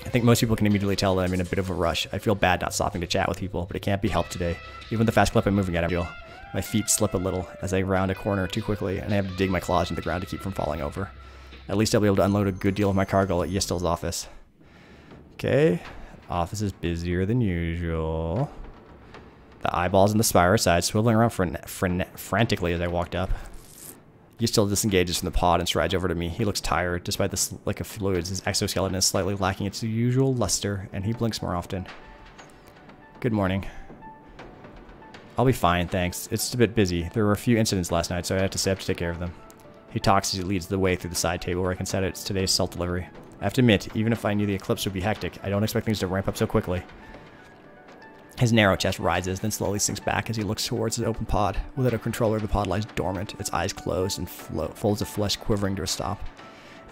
I think most people can immediately tell that I'm in a bit of a rush. I feel bad not stopping to chat with people, but it can't be helped today. Even with the fast clip I'm moving at, I feel my feet slip a little as I round a corner too quickly, and I have to dig my claws into the ground to keep from falling over. At least I'll be able to unload a good deal of my cargo at Yistel's office. Okay, office is busier than usual. The eyeballs in the spire side swiveling around frantically as I walked up. Yistel disengages from the pod and strides over to me. He looks tired, despite the lack of fluids. His exoskeleton is slightly lacking its usual luster, and he blinks more often. Good morning. I'll be fine, thanks. It's just a bit busy. There were a few incidents last night, so I had to stay up to take care of them. He talks as he leads the way through the side table where I can set it today's salt delivery. I have to admit, even if I knew the eclipse would be hectic, I don't expect things to ramp up so quickly. His narrow chest rises, then slowly sinks back as he looks towards his open pod. Without a controller, the pod lies dormant, its eyes closed and folds of flesh quivering to a stop.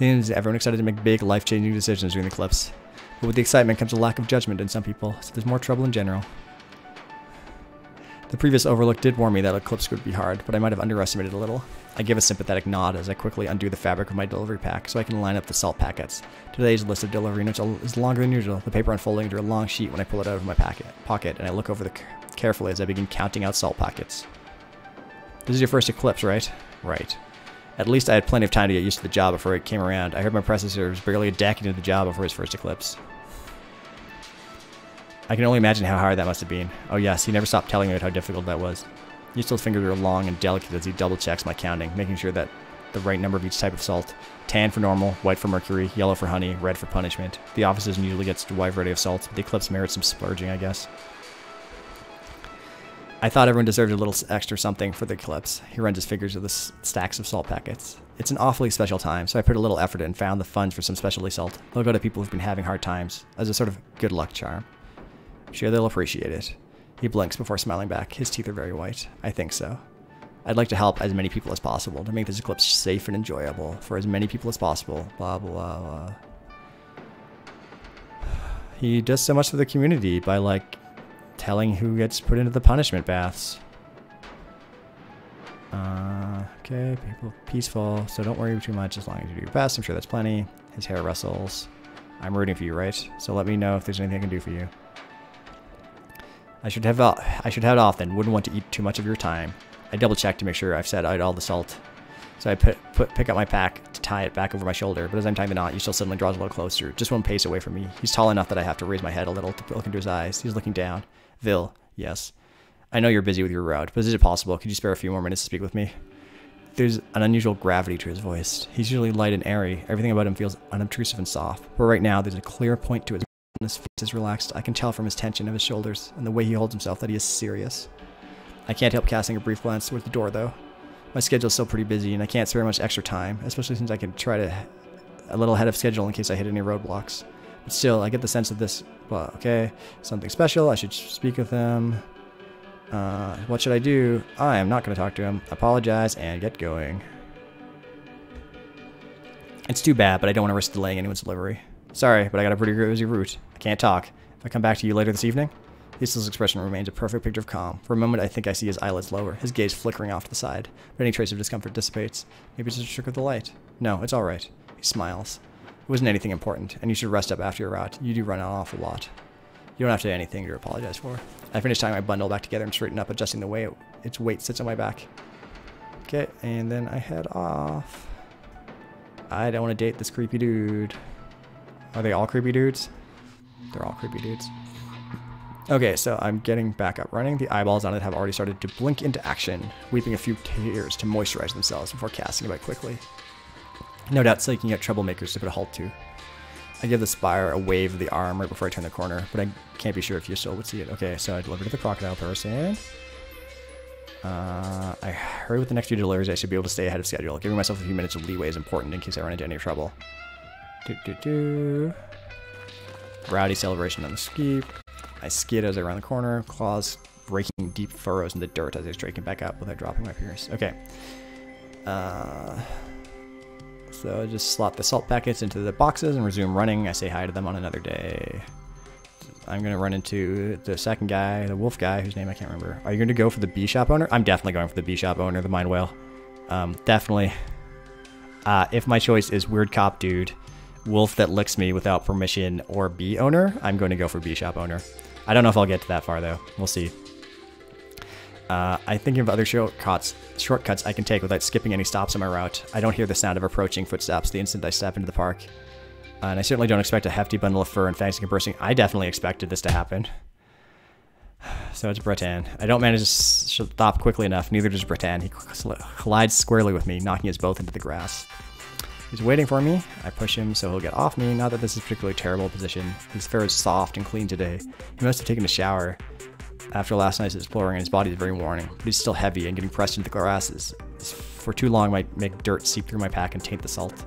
Is everyone excited to make big, life-changing decisions during the eclipse? But with the excitement comes a lack of judgment in some people, so there's more trouble in general. The previous overlook did warn me that eclipse would be hard, but I might have underestimated a little. I give a sympathetic nod as I quickly undo the fabric of my delivery pack so I can line up the salt packets. Today's list of delivery notes is longer than usual, the paper unfolding into a long sheet when I pull it out of my pocket, and I look over carefully as I begin counting out salt packets. This is your first eclipse, right? Right. At least I had plenty of time to get used to the job before it came around. I heard my predecessor was barely a decade into the job before his first eclipse. I can only imagine how hard that must have been. Oh yes, he never stopped telling me how difficult that was. Yistel's fingers are long and delicate as he double checks my counting, making sure that the right number of each type of salt. Tan for normal, white for mercury, yellow for honey, red for punishment. The office doesn't usually get a wide variety of salts, but the eclipse merits some splurging, I guess. I thought everyone deserved a little extra something for the eclipse. He runs his fingers through the stacks of salt packets. It's an awfully special time, so I put a little effort in and found the funds for some specialty salt. They'll go to people who've been having hard times, as a sort of good luck charm. I'm sure they'll appreciate it. He blinks before smiling back. His teeth are very white. I think so. I'd like to help as many people as possible to make this eclipse safe and enjoyable for as many people as possible. Blah, blah, blah. He does so much for the community by, like, telling who gets put into the punishment baths. Okay, people peaceful, so don't worry too much as long as you do your best. I'm sure that's plenty. His hair rustles. I'm rooting for you, right? So let me know if there's anything I can do for you. I should head off then. Wouldn't want to eat too much of your time. I double check to make sure I've set out all the salt. So I pick up my pack to tie it back over my shoulder, but as I'm tying the knot, Yistel suddenly draws a little closer, just one pace away from me. He's tall enough that I have to raise my head a little to look into his eyes. He's looking down. Vil, yes. I know you're busy with your route, but is it possible? Could you spare a few more minutes to speak with me? There's an unusual gravity to his voice. He's usually light and airy. Everything about him feels unobtrusive and soft. But right now, there's a clear point to his face is relaxed. I can tell from his tension of his shoulders and the way he holds himself that he is serious. I can't help casting a brief glance towards the door, though. My schedule's still pretty busy, and I can't spare much extra time, especially since I can try to a little ahead of schedule in case I hit any roadblocks. But still, I get the sense of this. Well, okay, something special. I should speak with him. What should I do? I am not going to talk to him. Apologize and get going. It's too bad, but I don't want to risk delaying anyone's delivery. Sorry, but I got a pretty busy route. I can't talk. If I come back to you later this evening? Yistel's expression remains a perfect picture of calm. For a moment, I think I see his eyelids lower, his gaze flickering off to the side, but any trace of discomfort dissipates. Maybe it's just a trick of the light. No, it's all right. He smiles. It wasn't anything important, and you should rest up after your route. You do run an awful lot. You don't have to do anything to apologize for. I finish tying my bundle back together and straighten up, adjusting the way its weight sits on my back. Okay, and then I head off. I don't want to date this creepy dude. Are they all creepy dudes? They're all creepy dudes. Okay, so I'm getting back up running. The eyeballs on it have already started to blink into action, weeping a few tears to moisturize themselves before casting about quickly. No doubt seeking out troublemakers to put a halt to. I give the spire a wave of the arm right before I turn the corner, but I can't be sure if you still would see it. Okay, so I deliver to the crocodile person. I hurry with the next few deliveries. I should be able to stay ahead of schedule. Giving myself a few minutes of leeway is important in case I run into any trouble. Rowdy celebration on the ski. I skid as I round the corner, claws raking deep furrows in the dirt as I straighten back up without dropping my pierce. Okay. So I just slot the salt packets into the boxes and resume running. I say hi to them on another day. I'm going to run into the second guy, the wolf guy, whose name I can't remember. Are you going to go for the bee shop owner? I'm definitely going for the bee shop owner, the mind whale. Definitely. If my choice is weird cop dude, wolf that licks me without permission, or bee owner, I'm going to go for bee shop owner. I don't know if I'll get to that far, though. We'll see. I think of other shortcuts I can take without skipping any stops on my route. I don't hear the sound of approaching footsteps the instant I step into the park. And I certainly don't expect a hefty bundle of fur and fancy conversing. I definitely expected this to happen. So it's Breton. I don't manage to stop quickly enough. Neither does Breton. He collides squarely with me, knocking us both into the grass. He's waiting for me. I push him so he'll get off me. Not that this is a particularly terrible position. His fur is soft and clean today. He must have taken a shower after last night's exploring, and his body is very worn. But he's still heavy, and getting pressed into the grass for too long might make dirt seep through my pack and taint the salt.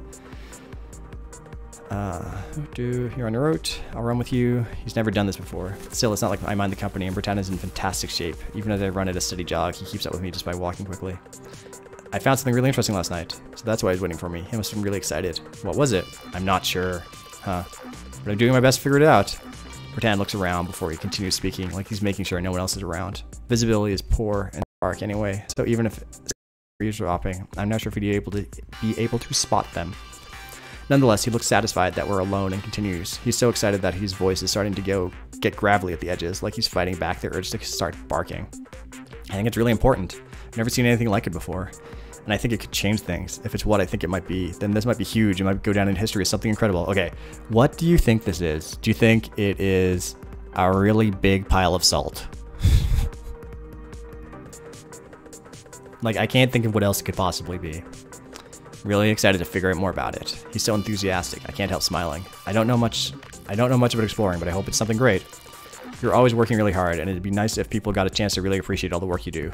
You're on the route. I'll run with you. He's never done this before. Still, it's not like I mind the company, and Breton is in fantastic shape. Even as I run at a steady jog, he keeps up with me just by walking quickly. I found something really interesting last night, so that's why he's waiting for me. He must have been really excited. What was it? I'm not sure. Huh. But I'm doing my best to figure it out. Breton looks around before he continues speaking, like he's making sure no one else is around. Visibility is poor in the park anyway, so even if he's dropping, I'm not sure if he'd be able to spot them. Nonetheless, he looks satisfied that we're alone and continues. He's so excited that his voice is starting to get gravelly at the edges, like he's fighting back the urge to start barking. I think it's really important. I've never seen anything like it before, and I think it could change things. If it's what I think it might be, then this might be huge. It might go down in history as something incredible. Okay, what do you think this is? Do you think it is a really big pile of salt? Like, I can't think of what else it could possibly be. Really excited to figure out more about it. He's so enthusiastic. I can't help smiling. I don't know much about exploring, but I hope it's something great. You're always working really hard, and it'd be nice if people got a chance to really appreciate all the work you do.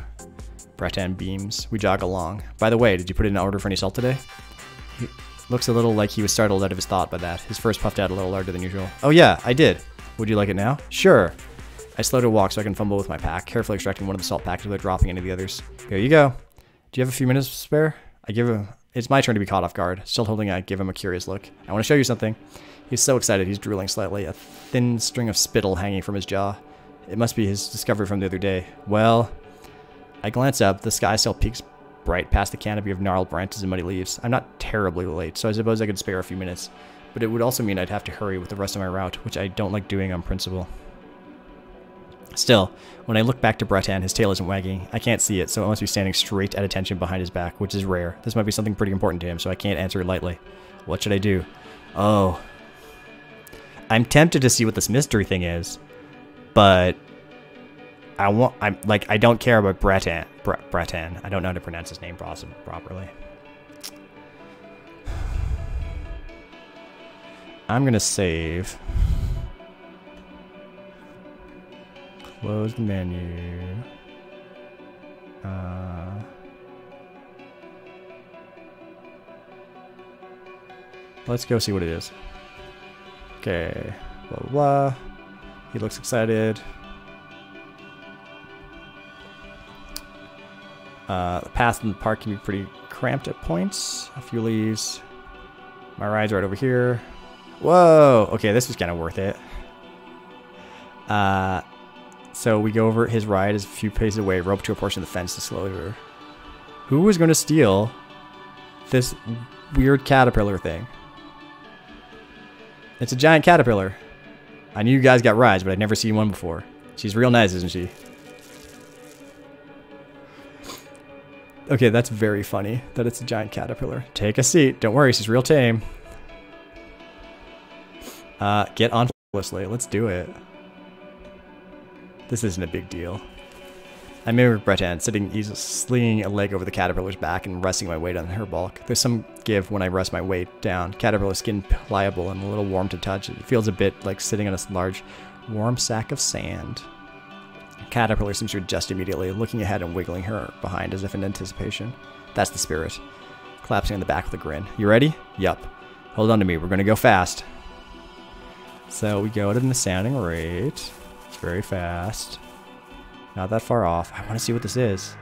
Breton beams. We jog along. By the way, did you put in an order for any salt today? He looks a little like he was startled out of his thought by that. His first puffed out a little larger than usual. Oh yeah, I did. Would you like it now? Sure. I slow to walk so I can fumble with my pack, carefully extracting one of the salt packs without dropping any of the others. Here you go. Do you have a few minutes to spare? I give him... It's my turn to be caught off guard. Still holding, I give him a curious look. I want to show you something. He's so excited, he's drooling slightly, a thin string of spittle hanging from his jaw. It must be his discovery from the other day. Well, I glance up. The sky still peaks bright past the canopy of gnarled branches and muddy leaves. I'm not terribly late, so I suppose I could spare a few minutes. But it would also mean I'd have to hurry with the rest of my route, which I don't like doing on principle. Still, when I look back to Breton, his tail isn't wagging. I can't see it, so it must be standing straight at attention behind his back, which is rare. This might be something pretty important to him, so I can't answer it lightly. What should I do? Oh. I'm tempted to see what this mystery thing is, but I don't care about Breton. Breton. I don't know how to pronounce his name properly. I'm gonna save. Close the menu. Let's go see what it is. Okay. Blah, blah, blah. He looks excited. The path in the park can be pretty cramped at points. A few leaves. My ride's right over here. Whoa! Okay, this was kind of worth it. So we go over his ride is a few paces away, rope to a portion of the fence to slow her. Who was going to steal this weird caterpillar thing? It's a giant caterpillar. I knew you guys got rides, but I'd never seen one before. She's real nice, isn't she? Okay, that's very funny that it's a giant caterpillar. Take a seat. Don't worry, she's real tame. Get on flawlessly. Let's do it. This isn't a big deal. I mimic Breton, sitting easily, slinging a leg over the caterpillar's back and resting my weight on her bulk. There's some give when I rest my weight down. Caterpillar's skin pliable and a little warm to touch. It feels a bit like sitting on a large, warm sack of sand. Caterpillar seems to adjust immediately, looking ahead and wiggling her behind as if in anticipation. That's the spirit. Collapsing on the back with a grin. You ready? Yup. Hold on to me. We're going to go fast. So we go to the sounding rate. It's very fast. Not that far off. I want to see what this is.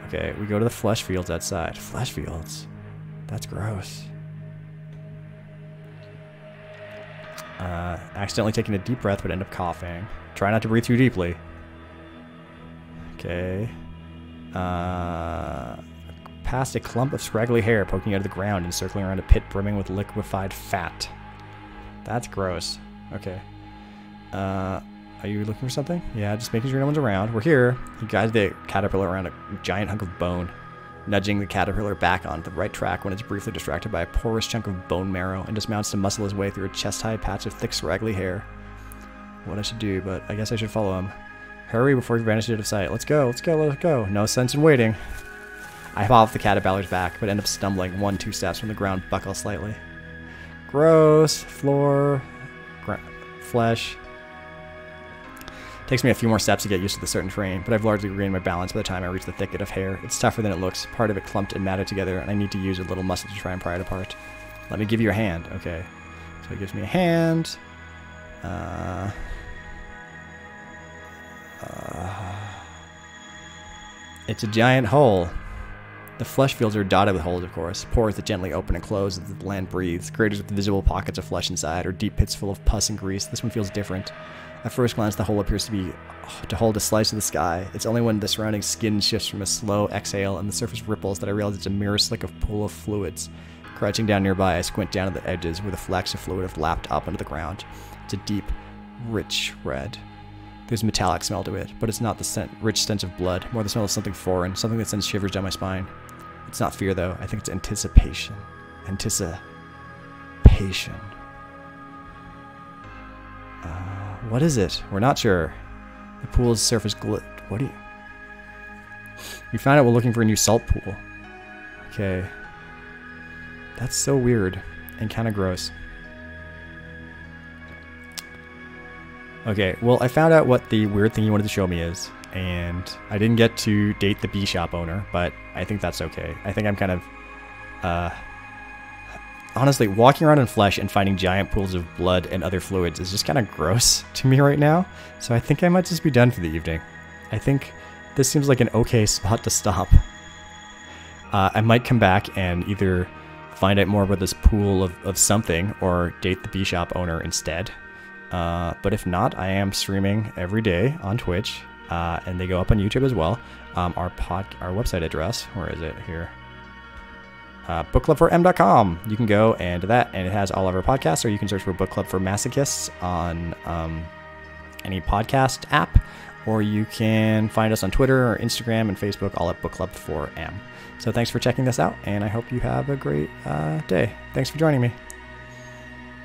Okay, we go to the flesh fields outside. Flesh fields? That's gross. Accidentally taking a deep breath, but end up coughing. Try not to breathe too deeply. Okay. Past a clump of scraggly hair poking out of the ground and circling around a pit brimming with liquefied fat. That's gross. Okay. Are you looking for something? Yeah, just making sure no one's around. We're here. You guide the caterpillar around a giant hunk of bone, nudging the caterpillar back onto the right track when it's briefly distracted by a porous chunk of bone marrow and dismounts to muscle his way through a chest-high patch of thick scraggly hair. What I should do, but I guess I should follow him. Hurry before he vanishes out of sight. Let's go, let's go, let's go. No sense in waiting. I hop off the caterpillar's back, but end up stumbling 1-2 steps from the ground, buckle slightly. Gross. Floor. Flesh. Takes me a few more steps to get used to the certain terrain, but I've largely regained my balance by the time I reach the thicket of hair. It's tougher than it looks, part of it clumped and matted together, and I need to use a little muscle to try and pry it apart. Let me give you a hand. Okay. So it gives me a hand. It's a giant hole. The flesh fields are dotted with holes, of course. Pores that gently open and close as the land breathes. Craters with visible pockets of flesh inside, or deep pits full of pus and grease. This one feels different. At first glance, the hole appears to hold a slice of the sky. It's only when the surrounding skin shifts from a slow exhale and the surface ripples that I realize it's a mirror slick of pool of fluids. Crouching down nearby, I squint down at the edges where the flecks of fluid have lapped up into the ground. It's a deep, rich red. There's a metallic smell to it, but it's not the rich stench of blood, more the smell of something foreign, something that sends shivers down my spine. It's not fear, though. I think it's anticipation. Anticipation. What is it? We're not sure. The pool's surface What do you... We found out we're looking for a new salt pool. Okay. That's so weird and kind of gross. Okay, well, I found out what the weird thing you wanted to show me is, and I didn't get to date the bee shop owner, but I think that's okay. I think I'm kind of, honestly, walking around in flesh and finding giant pools of blood and other fluids is just kind of gross to me right now, so I think I might just be done for the evening. I think this seems like an okay spot to stop. I might come back and either find out more about this pool of something or date the bee shop owner instead. But if not, I am streaming every day on Twitch, and they go up on YouTube as well. Our website address, where is it here? bookclubform.com. You can go and do that, and it has all of our podcasts, or you can search for Book Club for Masochists on any podcast app, or you can find us on Twitter or Instagram and Facebook, all at Book Club 4M. So thanks for checking this out, and I hope you have a great day. Thanks for joining me.